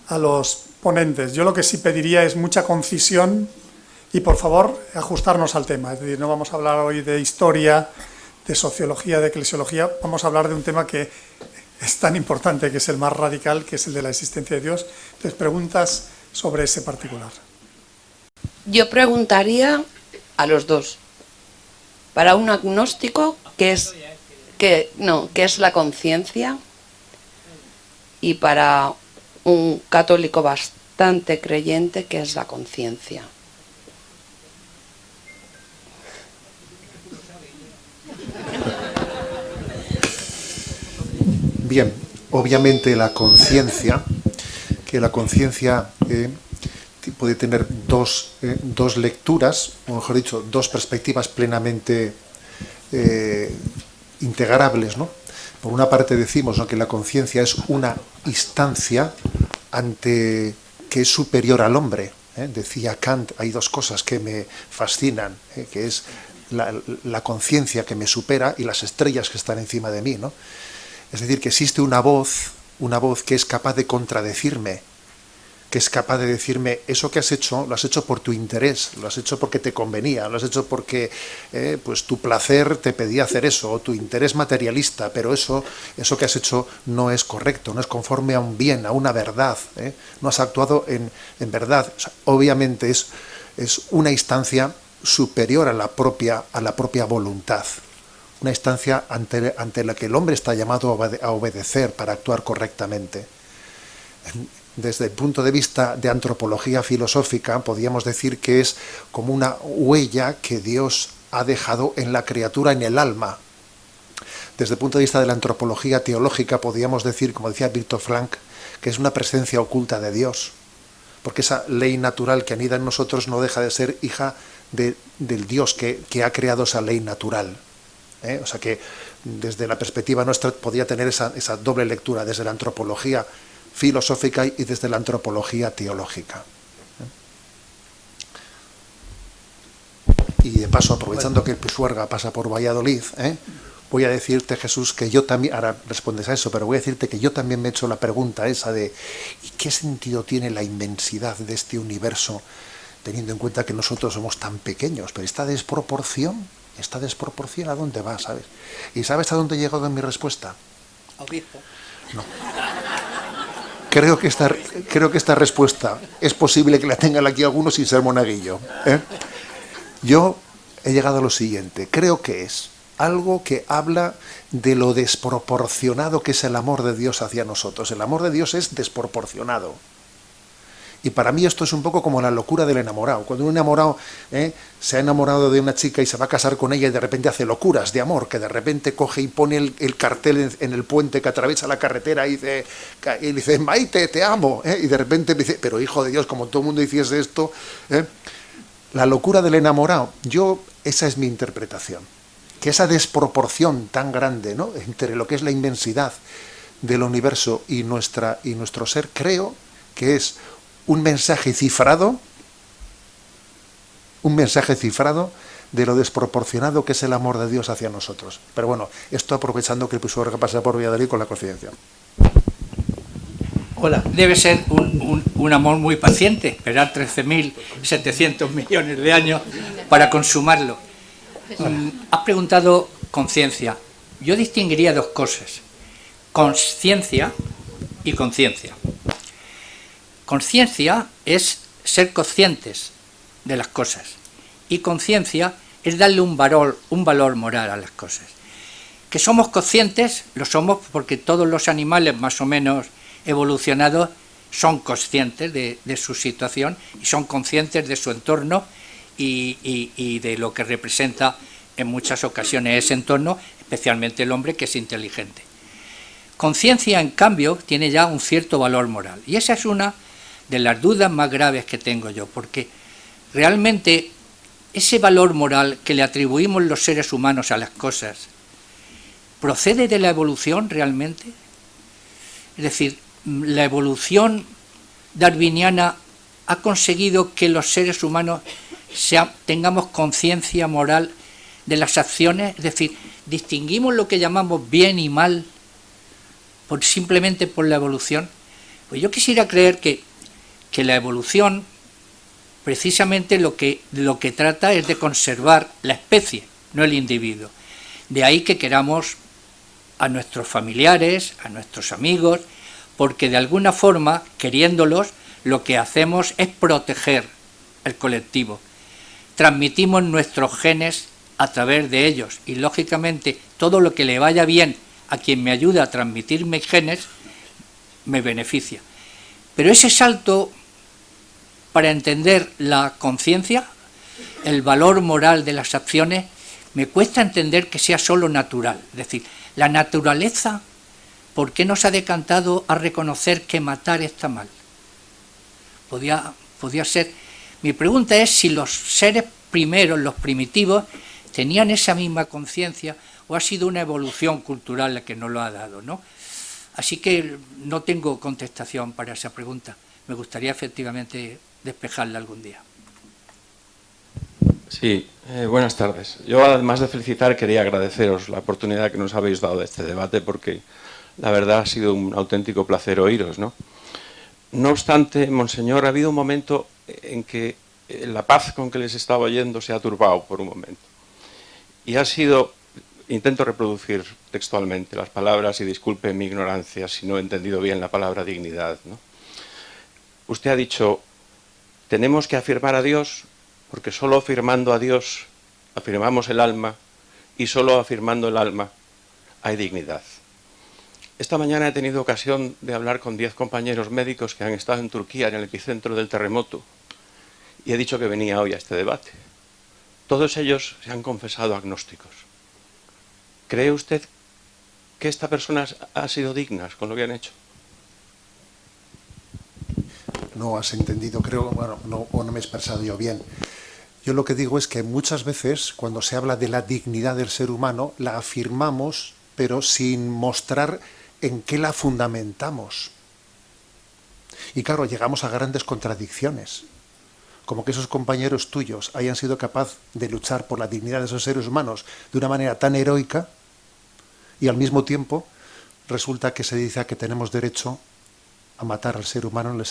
a los ponentes. Yo lo que sí pediría es mucha concisión y, por favor, ajustarnos al tema. Es decir, no vamos a hablar hoy de historia, de sociología, de eclesiología. Vamos a hablar de un tema que es tan importante, que es el más radical, que es el de la existencia de Dios. Entonces, preguntas sobre ese particular. Yo preguntaría a los dos. Para un agnóstico, ¿qué es la conciencia? Y para un católico bastante creyente, ¿qué es la conciencia? Bien, obviamente la conciencia puede tener dos lecturas, o mejor dicho, dos perspectivas plenamente integrables, ¿no? Por una parte decimos, ¿no?, que la conciencia es una instancia que es superior al hombre. Decía Kant, hay dos cosas que me fascinan, que es la conciencia que me supera y las estrellas que están encima de mí, ¿no? Es decir, que existe una voz que es capaz de contradecirme, que es capaz de decirme: eso que has hecho, lo has hecho por tu interés, lo has hecho porque te convenía, lo has hecho porque pues tu placer te pedía hacer eso, o tu interés materialista, pero eso que has hecho no es correcto, no es conforme a un bien, a una verdad, no has actuado en verdad. O sea, obviamente es una instancia superior a la propia voluntad, una instancia ante la que el hombre está llamado a obedecer para actuar correctamente. Desde el punto de vista de antropología filosófica, podríamos decir que es como una huella que Dios ha dejado en la criatura, en el alma. Desde el punto de vista de la antropología teológica, podríamos decir, como decía Viktor Frankl, que es una presencia oculta de Dios, porque esa ley natural que anida en nosotros no deja de ser hija del Dios que ha creado esa ley natural. O sea que desde la perspectiva nuestra podría tener esa doble lectura, desde la antropología filosófica y desde la antropología teológica. Y de paso, aprovechando que el Pisuerga pasa por Valladolid, voy a decirte, Jesús, que yo también, ahora respondes a eso, pero voy a decirte que yo también me he hecho la pregunta esa de ¿y qué sentido tiene la inmensidad de este universo, teniendo en cuenta que nosotros somos tan pequeños? Pero esta desproporción ¿a dónde va, sabes? ¿Y sabes a dónde he llegado en mi respuesta? Obispo. No. Creo que esta respuesta es posible que la tengan aquí algunos sin ser monaguillo. Yo he llegado a lo siguiente. Creo que es algo que habla de lo desproporcionado que es el amor de Dios hacia nosotros. El amor de Dios es desproporcionado. Y para mí esto es un poco como la locura del enamorado. Cuando un enamorado se ha enamorado de una chica y se va a casar con ella y de repente hace locuras de amor, que de repente coge y pone el cartel en el puente que atraviesa la carretera y dice Maite, te amo. Y de repente dice, pero hijo de Dios, como todo el mundo hiciese esto. La locura del enamorado, esa es mi interpretación. Que esa desproporción tan grande, ¿no?, entre lo que es la inmensidad del universo y nuestro ser, creo que es un mensaje cifrado de lo desproporcionado que es el amor de Dios hacia nosotros. Pero bueno, esto aprovechando que el Pisuerga pasa por Valladolid con la conciencia. Hola. Debe ser un amor muy paciente, esperar 13.700 millones de años para consumarlo. Has preguntado conciencia. Yo distinguiría dos cosas: consciencia y conciencia. Conciencia es ser conscientes de las cosas y conciencia es darle un valor moral a las cosas. Que somos conscientes, lo somos porque todos los animales más o menos evolucionados son conscientes de su situación y son conscientes de su entorno y de lo que representa en muchas ocasiones ese entorno, especialmente el hombre, que es inteligente. Conciencia, en cambio, tiene ya un cierto valor moral, y esa es una de las dudas más graves que tengo yo, porque realmente ese valor moral que le atribuimos los seres humanos a las cosas, ¿procede de la evolución realmente? Es decir, la evolución darwiniana ha conseguido que los seres humanos tengamos conciencia moral de las acciones, es decir, distinguimos lo que llamamos bien y mal simplemente por la evolución. Pues yo quisiera creer que que la evolución precisamente lo que trata es de conservar la especie, no el individuo. De ahí que queramos a nuestros familiares, a nuestros amigos, porque de alguna forma, queriéndolos, lo que hacemos es proteger el colectivo. Transmitimos nuestros genes a través de ellos y, lógicamente, todo lo que le vaya bien a quien me ayuda a transmitir mis genes me beneficia. Pero ese salto para entender la conciencia, el valor moral de las acciones, me cuesta entender que sea solo natural. Es decir, la naturaleza, ¿por qué nos ha decantado a reconocer que matar está mal? Podía ser. Mi pregunta es si los seres primeros, los primitivos, tenían esa misma conciencia o ha sido una evolución cultural la que nos lo ha dado, ¿no? Así que no tengo contestación para esa pregunta. Me gustaría efectivamente despejarla algún día. Sí, buenas tardes. Yo, además de felicitar, quería agradeceros la oportunidad que nos habéis dado de este debate, porque la verdad ha sido un auténtico placer oíros, ¿no? No obstante, Monseñor, ha habido un momento en que la paz con que les estaba oyendo se ha turbado por un momento. Y ha sido, intento reproducir textualmente las palabras, y disculpe mi ignorancia si no he entendido bien la palabra dignidad, ¿no? Usted ha dicho, tenemos que afirmar a Dios, porque solo afirmando a Dios afirmamos el alma, y solo afirmando el alma hay dignidad. Esta mañana he tenido ocasión de hablar con 10 compañeros médicos que han estado en Turquía, en el epicentro del terremoto, y he dicho que venía hoy a este debate. Todos ellos se han confesado agnósticos. ¿Cree usted que esta persona ha sido digna con lo que han hecho? No has entendido, creo, bueno, no me he expresado yo bien. Yo lo que digo es que muchas veces, cuando se habla de la dignidad del ser humano, la afirmamos, pero sin mostrar en qué la fundamentamos. Y claro, llegamos a grandes contradicciones. Como que esos compañeros tuyos hayan sido capaces de luchar por la dignidad de esos seres humanos de una manera tan heroica, y al mismo tiempo resulta que se dice que tenemos derecho a matar al ser humano en el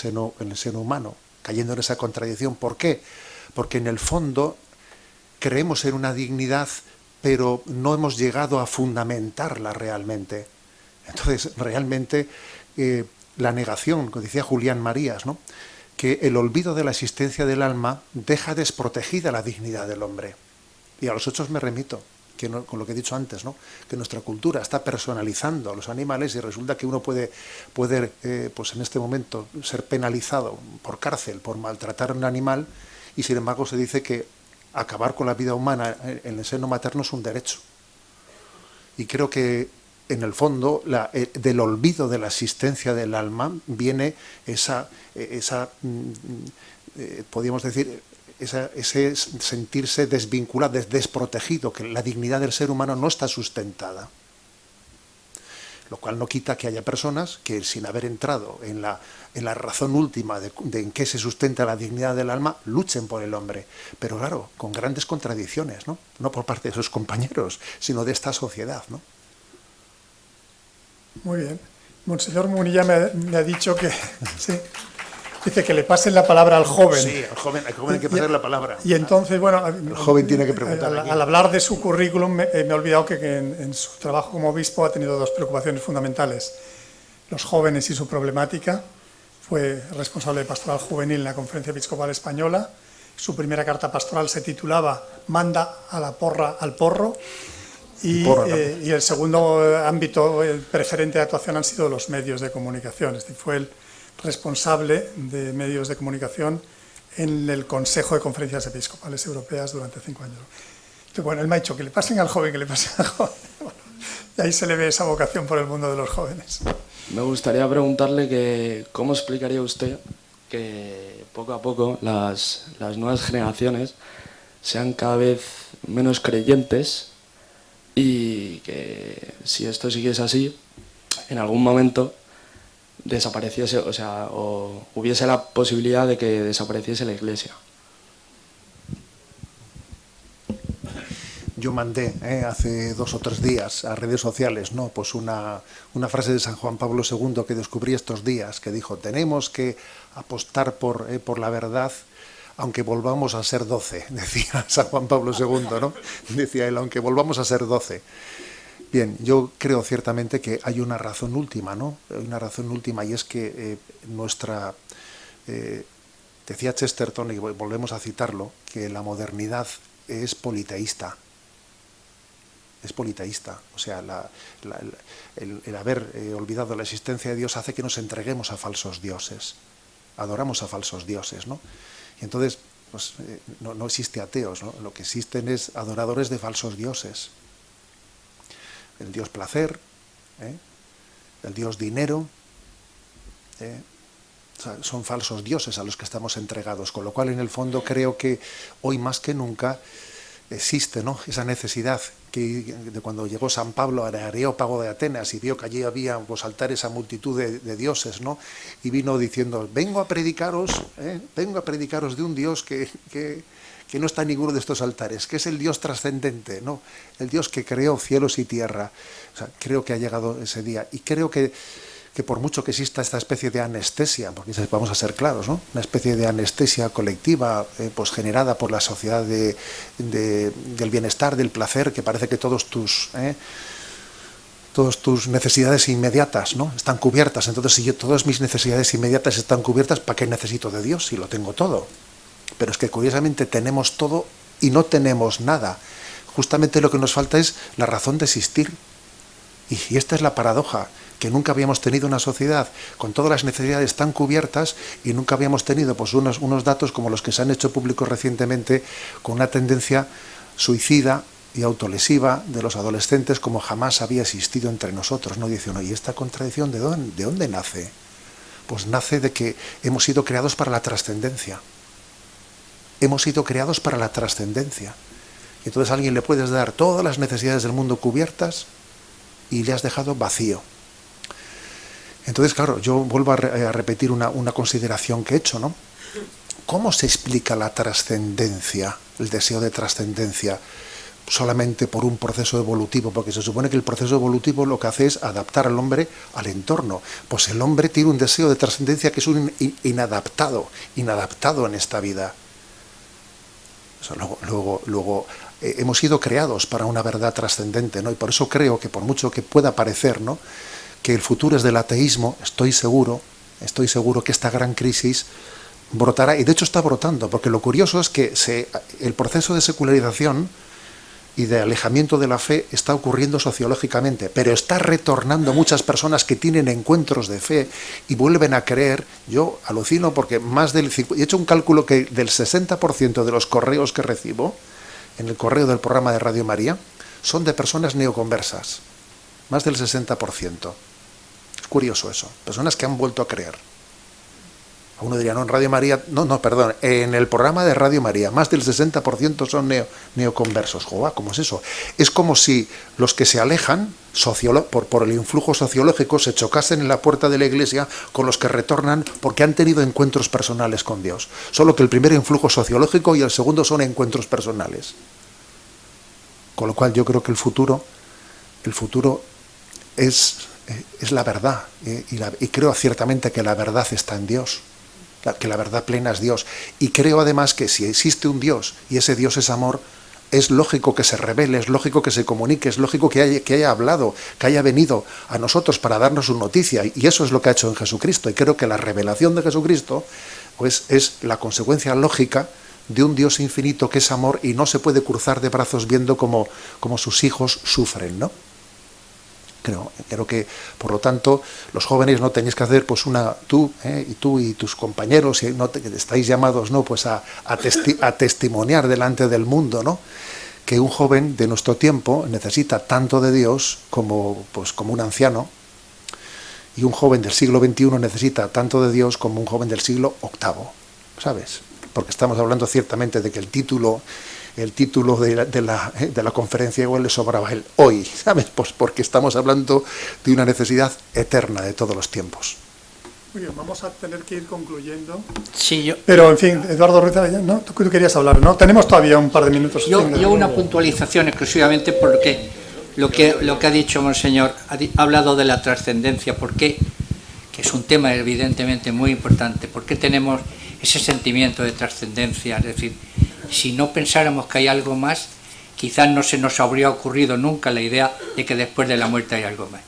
seno humano, cayendo en esa contradicción. ¿Por qué? Porque en el fondo creemos en una dignidad, pero no hemos llegado a fundamentarla realmente. Entonces, realmente, la negación, como decía Julián Marías, ¿no?, que el olvido de la existencia del alma deja desprotegida la dignidad del hombre. Y a los hechos me remito, que no, con lo que he dicho antes, ¿no?, que nuestra cultura está personalizando a los animales y resulta que uno puede pues en este momento ser penalizado por cárcel por maltratar a un animal, y sin embargo se dice que acabar con la vida humana en el seno materno es un derecho. Y creo que en el fondo del olvido de la existencia del alma viene podríamos decir, ese sentirse desvinculado, desprotegido, que la dignidad del ser humano no está sustentada. Lo cual no quita que haya personas que, sin haber entrado en la razón última de en qué se sustenta la dignidad del alma, luchen por el hombre. Pero claro, con grandes contradicciones, ¿no? No por parte de sus compañeros, sino de esta sociedad, ¿no? Muy bien. Monseñor Munilla me ha dicho que... Sí. Dice que le pasen la palabra al joven. Sí, al joven hay que pasar la palabra. Y entonces, bueno... El joven tiene que preguntar. Al hablar de su currículum, me he olvidado que en su trabajo como obispo ha tenido dos preocupaciones fundamentales. Los jóvenes y su problemática. Fue responsable de pastoral juvenil en la Conferencia Episcopal Española. Su primera carta pastoral se titulaba Manda a la porra al porro. Y el segundo ámbito preferente de actuación han sido los medios de comunicación. Es decir, fue el responsable de medios de comunicación en el Consejo de Conferencias Episcopales Europeas durante 5 años. Entonces, bueno, él me ha dicho que le pasen al joven, que le pasen al joven. Bueno, y ahí se le ve esa vocación por el mundo de los jóvenes. Me gustaría preguntarle que cómo explicaría usted que poco a poco las nuevas generaciones sean cada vez menos creyentes, y que si esto siguiese así, en algún momento desapareciese, o hubiese la posibilidad de que desapareciese la Iglesia. yo mandé hace 2 o 3 días a redes sociales, ¿no? Pues una frase de San Juan Pablo II que descubrí estos días, que dijo: tenemos que apostar por la verdad, aunque volvamos a ser 12, decía San Juan Pablo II, ¿no? Decía él, aunque volvamos a ser 12. Bien, yo creo ciertamente que hay una razón última, ¿no? Hay una razón última, y es que decía Chesterton, y volvemos a citarlo, que la modernidad es politeísta. Es politeísta. O sea, el haber olvidado la existencia de Dios hace que nos entreguemos a falsos dioses. Adoramos a falsos dioses, ¿no? Y entonces, pues, no existe ateos, ¿no? Lo que existen es adoradores de falsos dioses. El dios placer, el dios dinero, o sea, son falsos dioses a los que estamos entregados, con lo cual en el fondo creo que hoy más que nunca existe, ¿no?, esa necesidad de cuando llegó San Pablo al Areópago de Atenas y vio que allí había, pues, altares a multitud de dioses, ¿no?, y vino diciendo: vengo a predicaros de un Dios que no está en ninguno de estos altares, que es el Dios trascendente, ¿no?, el Dios que creó cielos y tierra. O sea, creo que ha llegado ese día, y creo que por mucho que exista esta especie de anestesia, porque vamos a ser claros, ¿no?, una especie de anestesia colectiva, pues generada por la sociedad del bienestar, del placer, que parece que todas tus necesidades inmediatas, ¿no?, están cubiertas. Entonces, si todas mis necesidades inmediatas están cubiertas, ¿para qué necesito de Dios si lo tengo todo? Pero es que curiosamente tenemos todo y no tenemos nada. Justamente lo que nos falta es la razón de existir. Y esta es la paradoja, que nunca habíamos tenido una sociedad con todas las necesidades tan cubiertas, y nunca habíamos tenido, pues, unos datos como los que se han hecho públicos recientemente, con una tendencia suicida y autolesiva de los adolescentes como jamás había existido entre nosotros, ¿no? Dice uno, ¿y esta contradicción de dónde nace? Pues nace de que hemos sido creados para la trascendencia. Hemos sido creados para la trascendencia. Y entonces a alguien le puedes dar todas las necesidades del mundo cubiertas y le has dejado vacío. Entonces, claro, yo vuelvo a repetir una consideración que he hecho, ¿no? ¿Cómo se explica la trascendencia, el deseo de trascendencia, solamente por un proceso evolutivo? Porque se supone que el proceso evolutivo lo que hace es adaptar al hombre al entorno. Pues el hombre tiene un deseo de trascendencia que es un inadaptado en esta vida. O sea, luego hemos sido creados para una verdad trascendente, ¿no? Y por eso creo que, por mucho que pueda parecer, ¿no?, que el futuro es del ateísmo, estoy seguro que esta gran crisis brotará, y de hecho está brotando, porque lo curioso es que el proceso de secularización y de alejamiento de la fe está ocurriendo sociológicamente, pero está retornando muchas personas que tienen encuentros de fe y vuelven a creer. Yo alucino porque he hecho un cálculo que del 60% de los correos que recibo en el correo del programa de Radio María son de personas neoconversas, más del 60%. Es curioso eso, personas que han vuelto a creer. A uno diría, no, en Radio María, perdón, en el programa de Radio María, más del 60% son neoconversos. Joder, ¿cómo es eso? Es como si los que se alejan por el influjo sociológico se chocasen en la puerta de la iglesia con los que retornan porque han tenido encuentros personales con Dios. Solo que el primer influjo sociológico y el segundo son encuentros personales. Con lo cual yo creo que el futuro es la verdad, y creo ciertamente que la verdad está en Dios, que la verdad plena es Dios, y creo además que si existe un Dios y ese Dios es amor, es lógico que se revele, es lógico que se comunique, es lógico que haya hablado, que haya venido a nosotros para darnos su noticia, y eso es lo que ha hecho en Jesucristo. Y creo que la revelación de Jesucristo, pues, es la consecuencia lógica de un Dios infinito que es amor, y no se puede cruzar de brazos viendo como sus hijos sufren, ¿no? Creo que, por lo tanto, los jóvenes no tenéis que hacer, pues, tú y tus compañeros, estáis llamados, ¿no?, pues a testimoniar delante del mundo, ¿no?, que un joven de nuestro tiempo necesita tanto de Dios como un anciano, y un joven del siglo XXI necesita tanto de Dios como un joven del siglo VIII, ¿sabes? Porque estamos hablando ciertamente de que el título de la conferencia igual le sobraba él hoy, ¿sabes? Pues porque estamos hablando de una necesidad eterna de todos los tiempos. Muy bien, vamos a tener que ir concluyendo. Sí, yo, Pero, en fin, Eduardo Ruiz, ¿no? Tú querías hablar, ¿no? Tenemos todavía un par de minutos. yo una puntualización exclusivamente porque lo que ha dicho Monseñor, ha hablado de la trascendencia, porque que es un tema evidentemente muy importante. ¿Por qué tenemos ese sentimiento de trascendencia? Es decir, si no pensáramos que hay algo más, quizás no se nos habría ocurrido nunca la idea de que después de la muerte hay algo más.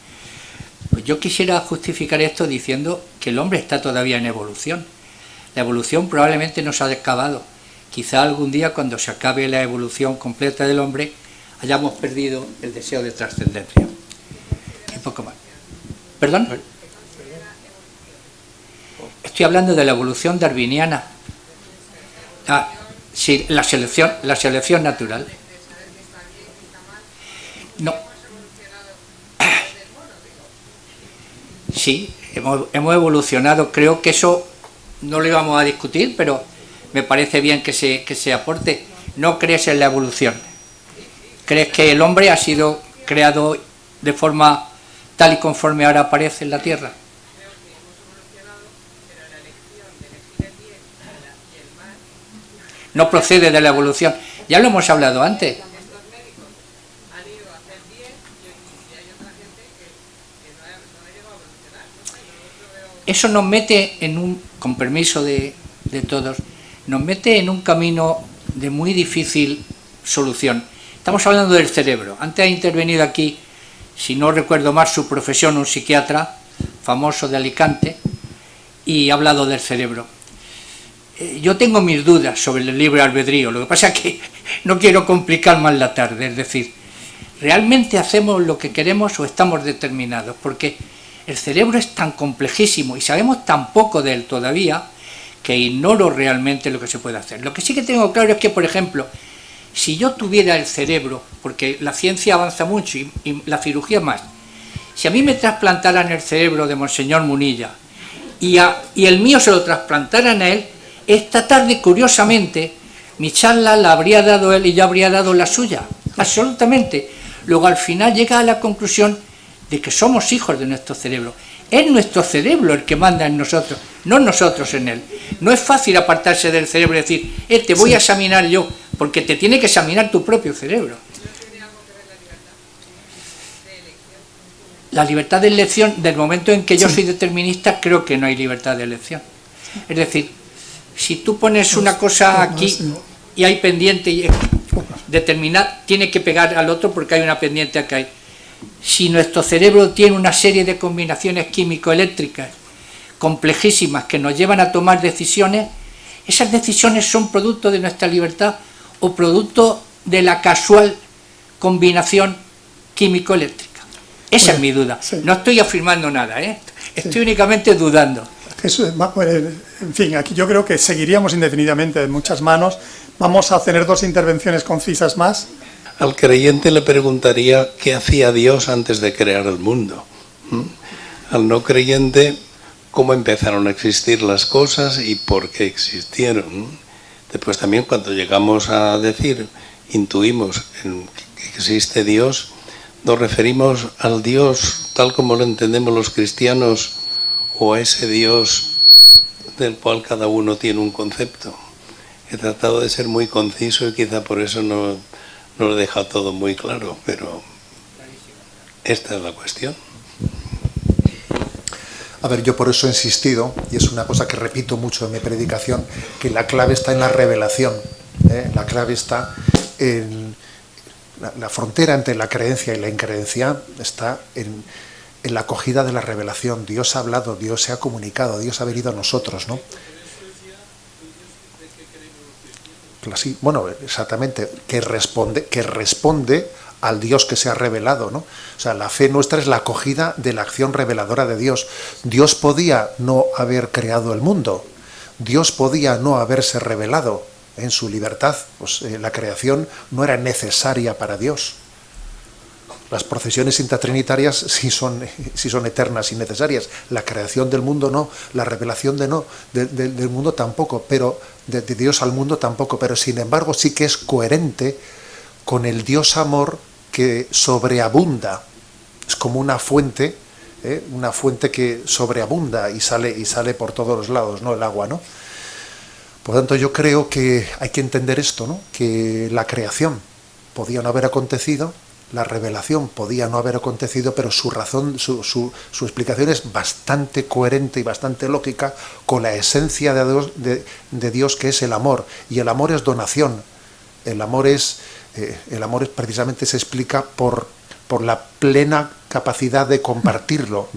Pues yo quisiera justificar esto diciendo que el hombre está todavía en evolución. La evolución probablemente no se ha acabado. Quizá algún día, cuando se acabe la evolución completa del hombre, hayamos perdido el deseo de trascendencia. Un poco más. ¿Perdón? Estoy hablando de la evolución darwiniana. Sí, la selección natural. No. Sí, hemos evolucionado. Creo que eso no lo íbamos a discutir, pero me parece bien que se aporte. ¿No crees en la evolución? ¿Crees que el hombre ha sido creado de forma tal y conforme ahora aparece en la Tierra? No procede de la evolución. Ya lo hemos hablado antes. Eso nos mete en un, con permiso de todos, nos mete en un camino de muy difícil solución. Estamos hablando del cerebro. Antes ha intervenido aquí, si no recuerdo mal, su profesión, un psiquiatra famoso de Alicante, y ha hablado del cerebro. Yo tengo mis dudas sobre el libre albedrío, lo que pasa es que no quiero complicar más la tarde, es decir, ¿realmente hacemos lo que queremos o estamos determinados? Porque el cerebro es tan complejísimo y sabemos tan poco de él todavía que ignoro realmente lo que se puede hacer. Lo que sí que tengo claro es que, por ejemplo, si yo tuviera el cerebro, porque la ciencia avanza mucho y la cirugía más, si a mí me trasplantaran el cerebro de Monseñor Munilla y el mío se lo trasplantaran a él, esta tarde, curiosamente, mi charla la habría dado él y yo habría dado la suya, absolutamente. Luego, al final, llega a la conclusión de que somos hijos de nuestro cerebro. Es nuestro cerebro el que manda en nosotros, no nosotros en él. No es fácil apartarse del cerebro y decir, te voy a examinar yo, porque te tiene que examinar tu propio cerebro. La libertad de elección, del momento en que yo soy determinista, creo que no hay libertad de elección. Es decir, si tú pones una cosa aquí y hay pendiente y determinar, tiene que pegar al otro porque hay una pendiente acá. Si nuestro cerebro tiene una serie de combinaciones químico-eléctricas complejísimas que nos llevan a tomar decisiones, esas decisiones son producto de nuestra libertad o producto de la casual combinación químico-eléctrica. Esa es mi duda. Sí. No estoy afirmando nada, estoy únicamente dudando. Eso, en fin, aquí yo creo que seguiríamos indefinidamente en muchas manos. Vamos a tener dos intervenciones concisas más. Al creyente le preguntaría qué hacía Dios antes de crear el mundo. Al no creyente, cómo empezaron a existir las cosas y por qué existieron. Después también, cuando llegamos a decir, intuimos que existe Dios, nos referimos al Dios tal como lo entendemos los cristianos o a ese Dios del cual cada uno tiene un concepto. He tratado de ser muy conciso y quizá por eso no lo he dejado todo muy claro, pero esta es la cuestión. A ver, yo por eso he insistido, y es una cosa que repito mucho en mi predicación, que la clave está en la revelación. La clave está en la frontera entre la creencia y la increencia, está en la acogida de la revelación. Dios ha hablado, Dios se ha comunicado, Dios ha venido a nosotros, ¿no? Sí, bueno, exactamente, que responde al Dios que se ha revelado, ¿no? O sea, la fe nuestra es la acogida de la acción reveladora de Dios. Dios podía no haber creado el mundo, Dios podía no haberse revelado en su libertad, pues la creación no era necesaria para Dios. Las procesiones intratrinitarias sí son eternas y necesarias. La creación del mundo no, la revelación del mundo tampoco, pero de Dios al mundo tampoco, pero sin embargo sí que es coherente con el Dios amor que sobreabunda. Es como una fuente una fuente que sobreabunda y sale por todos los lados, ¿no? El agua, ¿no? Por lo tanto, yo creo que hay que entender esto, ¿no? Que la creación podía no haber acontecido, la revelación podía no haber acontecido, pero su razón, su explicación es bastante coherente y bastante lógica con la esencia de Dios, que es el amor. Y el amor es donación. El amor es precisamente se explica por la plena capacidad de compartirlo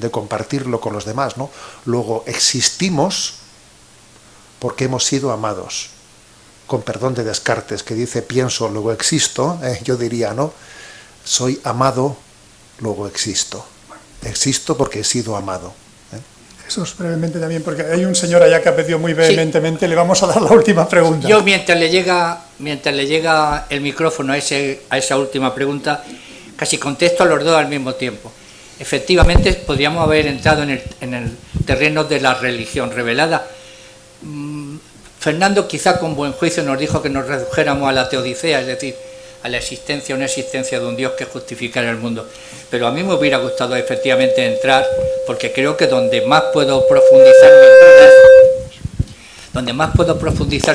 con los demás, ¿no? Luego existimos porque hemos sido amados. Con perdón de Descartes, que dice pienso, luego existo, yo diría, ¿no? Soy amado, luego existo. Existo porque he sido amado. Jesús, brevemente también, porque hay un señor allá que ha pedido muy vehementemente, le vamos a dar la última pregunta. Yo, mientras le llega el micrófono a esa última pregunta, casi contesto a los dos al mismo tiempo. Efectivamente, podríamos haber entrado en el terreno de la religión revelada. Fernando quizá con buen juicio nos dijo que nos redujéramos a la teodicea, es decir, a la existencia, una existencia de un Dios que justificara el mundo. Pero a mí me hubiera gustado efectivamente entrar, porque creo que donde más puedo profundizar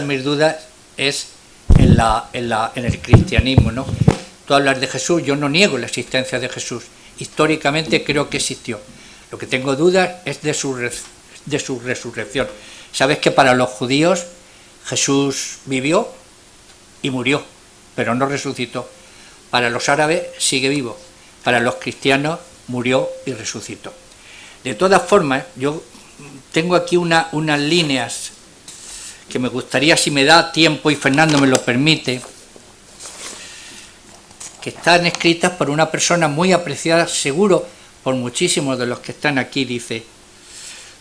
mis dudas es en el cristianismo, ¿no? Tú hablas de Jesús, yo no niego la existencia de Jesús. Históricamente creo que existió. Lo que tengo dudas es de su resurrección. Sabes que para los judíos Jesús vivió y murió, pero no resucitó. Para los árabes sigue vivo. Para los cristianos murió y resucitó. De todas formas, yo tengo aquí unas líneas que me gustaría, si me da tiempo y Fernando me lo permite, que están escritas por una persona muy apreciada, seguro por muchísimos de los que están aquí. Dice: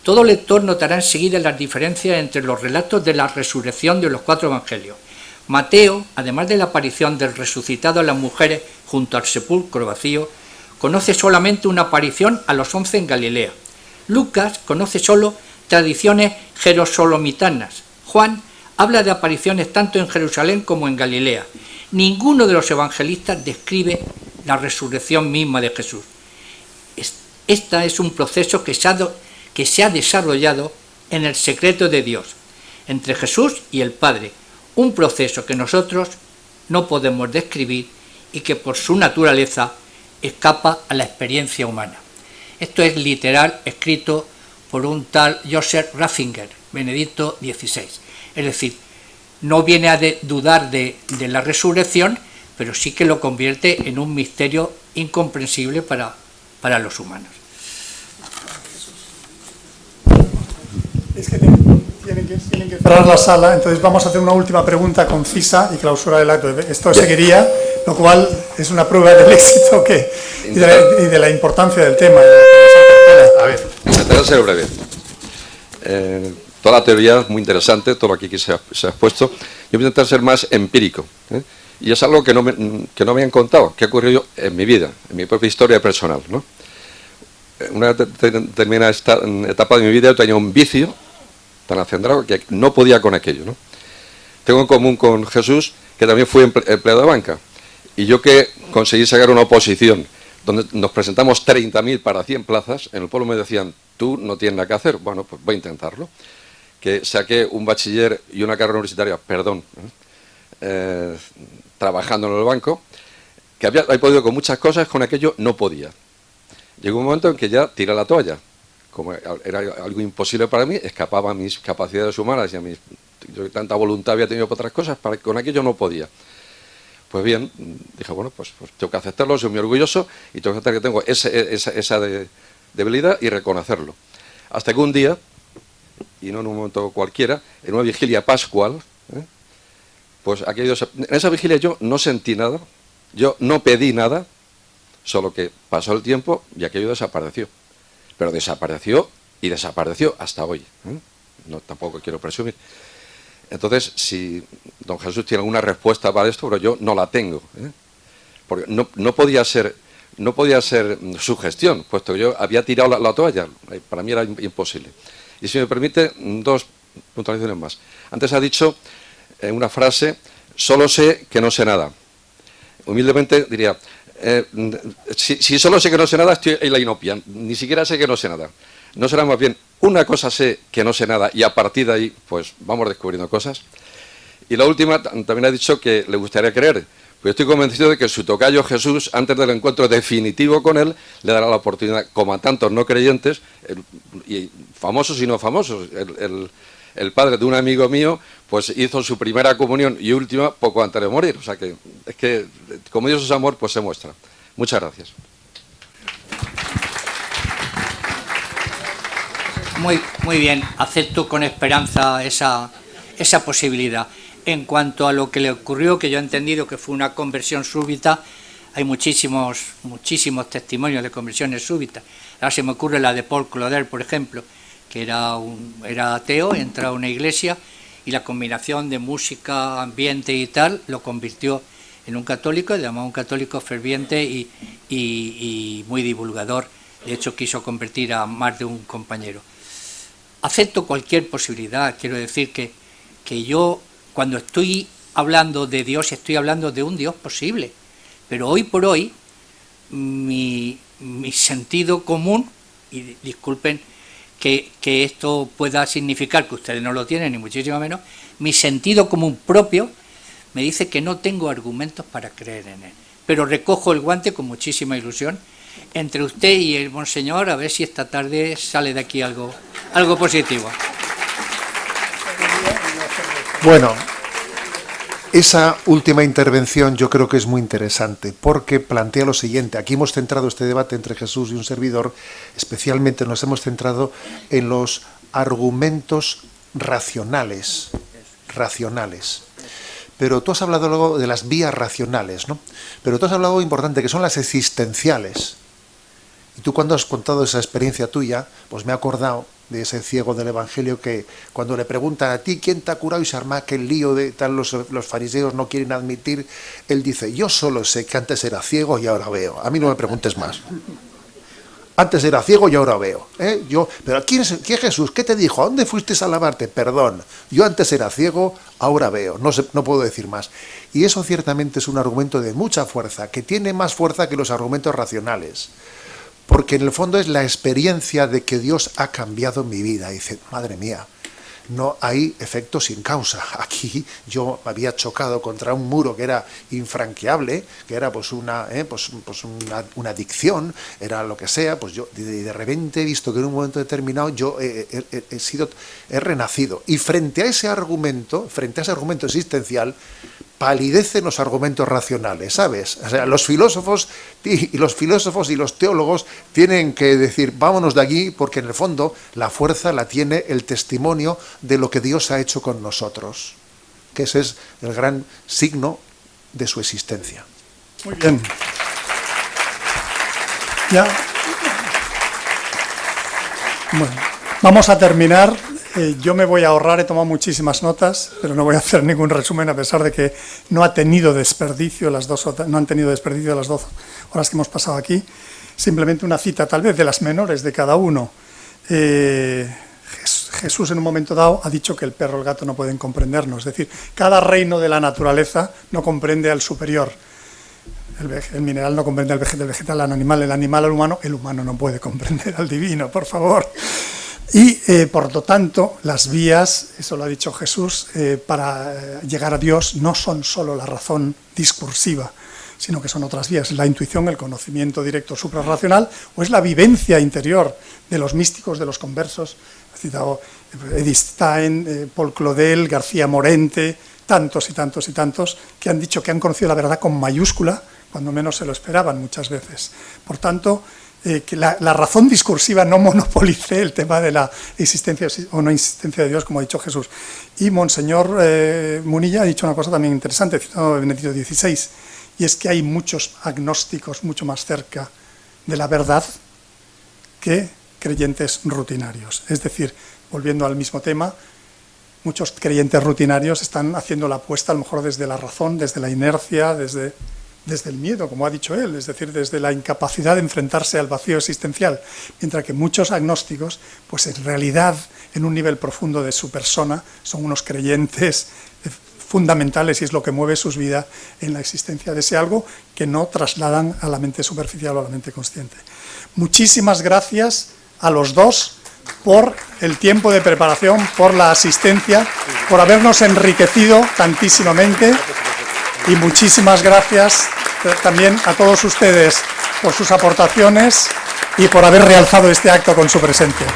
todo lector notará enseguida las diferencias entre los relatos de la resurrección de los 4 evangelios. Mateo, además de la aparición del resucitado a las mujeres junto al sepulcro vacío, conoce solamente una aparición a los 11 en Galilea. Lucas conoce solo tradiciones jerosolomitanas. Juan habla de apariciones tanto en Jerusalén como en Galilea. Ninguno de los evangelistas describe la resurrección misma de Jesús. Esta es un proceso que se ha desarrollado en el secreto de Dios, entre Jesús y el Padre, un proceso que nosotros no podemos describir y que por su naturaleza escapa a la experiencia humana. Esto es literal, escrito por un tal Joseph Ratzinger, Benedicto XVI. Es decir, no viene a dudar de la resurrección, pero sí que lo convierte en un misterio incomprensible para los humanos. Es que tienen que cerrar la sala, entonces vamos a hacer una última pregunta concisa y clausurar el acto. Esto seguiría, lo cual es una prueba del éxito y de la importancia del tema. A ver, intentaré ser breve. Toda la teoría es muy interesante, todo lo que aquí se ha expuesto. Yo voy a intentar ser más empírico, y es algo que no me han contado, que ha ocurrido en mi vida, en mi propia historia personal, ¿no? Una determinada etapa de mi vida yo tenía un vicio tan acendrado que no podía con aquello, ¿no? Tengo en común con Jesús, que también fue empleado de banca, y yo que conseguí sacar una oposición donde nos presentamos 30.000 para 100 plazas, en el pueblo me decían, tú no tienes nada que hacer. Bueno, pues voy a intentarlo. Que saqué un bachiller y una carrera universitaria, trabajando en el banco, que había podido con muchas cosas, con aquello no podía. Llegó un momento en que ya tiré la toalla. Como era algo imposible para mí, escapaba a mis capacidades humanas y yo tanta voluntad había tenido para otras cosas, con aquello no podía. Pues bien, dije, bueno, pues tengo que aceptarlo, soy muy orgulloso y tengo que aceptar que tengo esa debilidad y reconocerlo. Hasta que un día, y no en un momento cualquiera, en una vigilia pascual, pues en esa vigilia yo no sentí nada, yo no pedí nada, solo que pasó el tiempo y aquello desapareció. Pero desapareció y desapareció hasta hoy. No, tampoco quiero presumir. Entonces, si don Jesús tiene alguna respuesta para esto, pero yo no la tengo, porque no podía ser su gestión, puesto que yo había tirado la toalla. Para mí era imposible. Y si me permite, 2 puntualizaciones más. Antes ha dicho una frase, solo sé que no sé nada. Humildemente diría, Si solo sé que no sé nada, estoy en la inopia. Ni siquiera sé que no sé nada. ¿No será más bien una cosa sé que no sé nada y a partir de ahí, pues vamos descubriendo cosas? Y la última, también ha dicho que le gustaría creer. Pues estoy convencido de que su tocayo Jesús, antes del encuentro definitivo con él, le dará la oportunidad, como a tantos no creyentes, y famosos y no famosos. El padre de un amigo mío, pues hizo su primera comunión y última poco antes de morir. O sea que, es que, como Dios es amor, pues se muestra. Muchas gracias. Muy bien, acepto con esperanza esa posibilidad. En cuanto a lo que le ocurrió, que yo he entendido que fue una conversión súbita, hay muchísimos testimonios de conversiones súbitas. Ahora se me ocurre la de Paul Claudel, por ejemplo, que era ateo, entra a una iglesia y la combinación de música, ambiente y tal lo convirtió en un católico, llamado un católico ferviente y muy divulgador. De hecho, quiso convertir a más de un compañero. Acepto cualquier posibilidad. Quiero decir que yo, cuando estoy hablando de Dios, estoy hablando de un Dios posible. Pero hoy por hoy, mi sentido común, y disculpen que esto pueda significar que ustedes no lo tienen, ni muchísimo menos, mi sentido común propio me dice que no tengo argumentos para creer en él. Pero recojo el guante con muchísima ilusión entre usted y el monseñor, a ver si esta tarde sale de aquí algo positivo. Bueno, esa última intervención yo creo que es muy interesante porque plantea lo siguiente. Aquí hemos centrado este debate entre Jesús y un servidor, especialmente nos hemos centrado en los argumentos racionales. Pero tú has hablado luego de las vías racionales, ¿no? Pero tú has hablado algo importante, que son las existenciales. Y tú, cuando has contado esa experiencia tuya, pues me he acordado de ese ciego del Evangelio que cuando le preguntan a ti quién te ha curado y se arma aquel lío de tal, los fariseos no quieren admitir, él dice, yo solo sé que antes era ciego y ahora veo. A mí no me preguntes más. Antes era ciego y ahora veo. Pero ¿quién es Jesús? ¿Qué te dijo? ¿A dónde fuiste a lavarte? Perdón, yo antes era ciego, ahora veo. No puedo decir más. Y eso ciertamente es un argumento de mucha fuerza, que tiene más fuerza que los argumentos racionales. Porque en el fondo es la experiencia de que Dios ha cambiado mi vida. Y dice, madre mía, no hay efecto sin causa. Aquí yo me había chocado contra un muro que era infranqueable, que era pues una adicción, era lo que sea, pues yo de repente he visto que en un momento determinado yo he renacido. Y frente a ese argumento existencial, palidecen los argumentos racionales, ¿sabes? O sea, los filósofos y los teólogos tienen que decir, vámonos de aquí, porque en el fondo la fuerza la tiene el testimonio de lo que Dios ha hecho con nosotros, que ese es el gran signo de su existencia. Muy bien. Ya. Bueno, vamos a terminar. Yo me voy a ahorrar, he tomado muchísimas notas, pero no voy a hacer ningún resumen, a pesar de que no han tenido desperdicio las 2 horas que hemos pasado aquí. Simplemente una cita, tal vez de las menores de cada uno. Jesús en un momento dado ha dicho que el perro y el gato no pueden comprendernos. Es decir, cada reino de la naturaleza no comprende al superior. El mineral no comprende al vegetal, el vegetal al animal, el animal al humano, el humano no puede comprender al divino, por favor. Y por lo tanto, las vías, eso lo ha dicho Jesús, para llegar a Dios no son solo la razón discursiva, sino que son otras vías, la intuición, el conocimiento directo suprarracional, o es la vivencia interior de los místicos, de los conversos. He citado Edith Stein, Paul Claudel, García Morente, tantos y tantos y tantos, que han dicho que han conocido la verdad con mayúscula, cuando menos se lo esperaban muchas veces. Por tanto, que la razón discursiva no monopolice el tema de la existencia o no existencia de Dios, como ha dicho Jesús. Y Monseñor Munilla ha dicho una cosa también interesante, citado Benedicto XVI, y es que hay muchos agnósticos mucho más cerca de la verdad que creyentes rutinarios. Es decir, volviendo al mismo tema, muchos creyentes rutinarios están haciendo la apuesta a lo mejor desde la razón, desde la inercia, desde el miedo, como ha dicho él, es decir, desde la incapacidad de enfrentarse al vacío existencial, mientras que muchos agnósticos, pues en realidad, en un nivel profundo de su persona, son unos creyentes fundamentales y es lo que mueve sus vidas en la existencia de ese algo que no trasladan a la mente superficial o a la mente consciente. Muchísimas gracias a los dos por el tiempo de preparación, por la asistencia, por habernos enriquecido tantísimamente y muchísimas gracias también a todos ustedes por sus aportaciones y por haber realzado este acto con su presencia.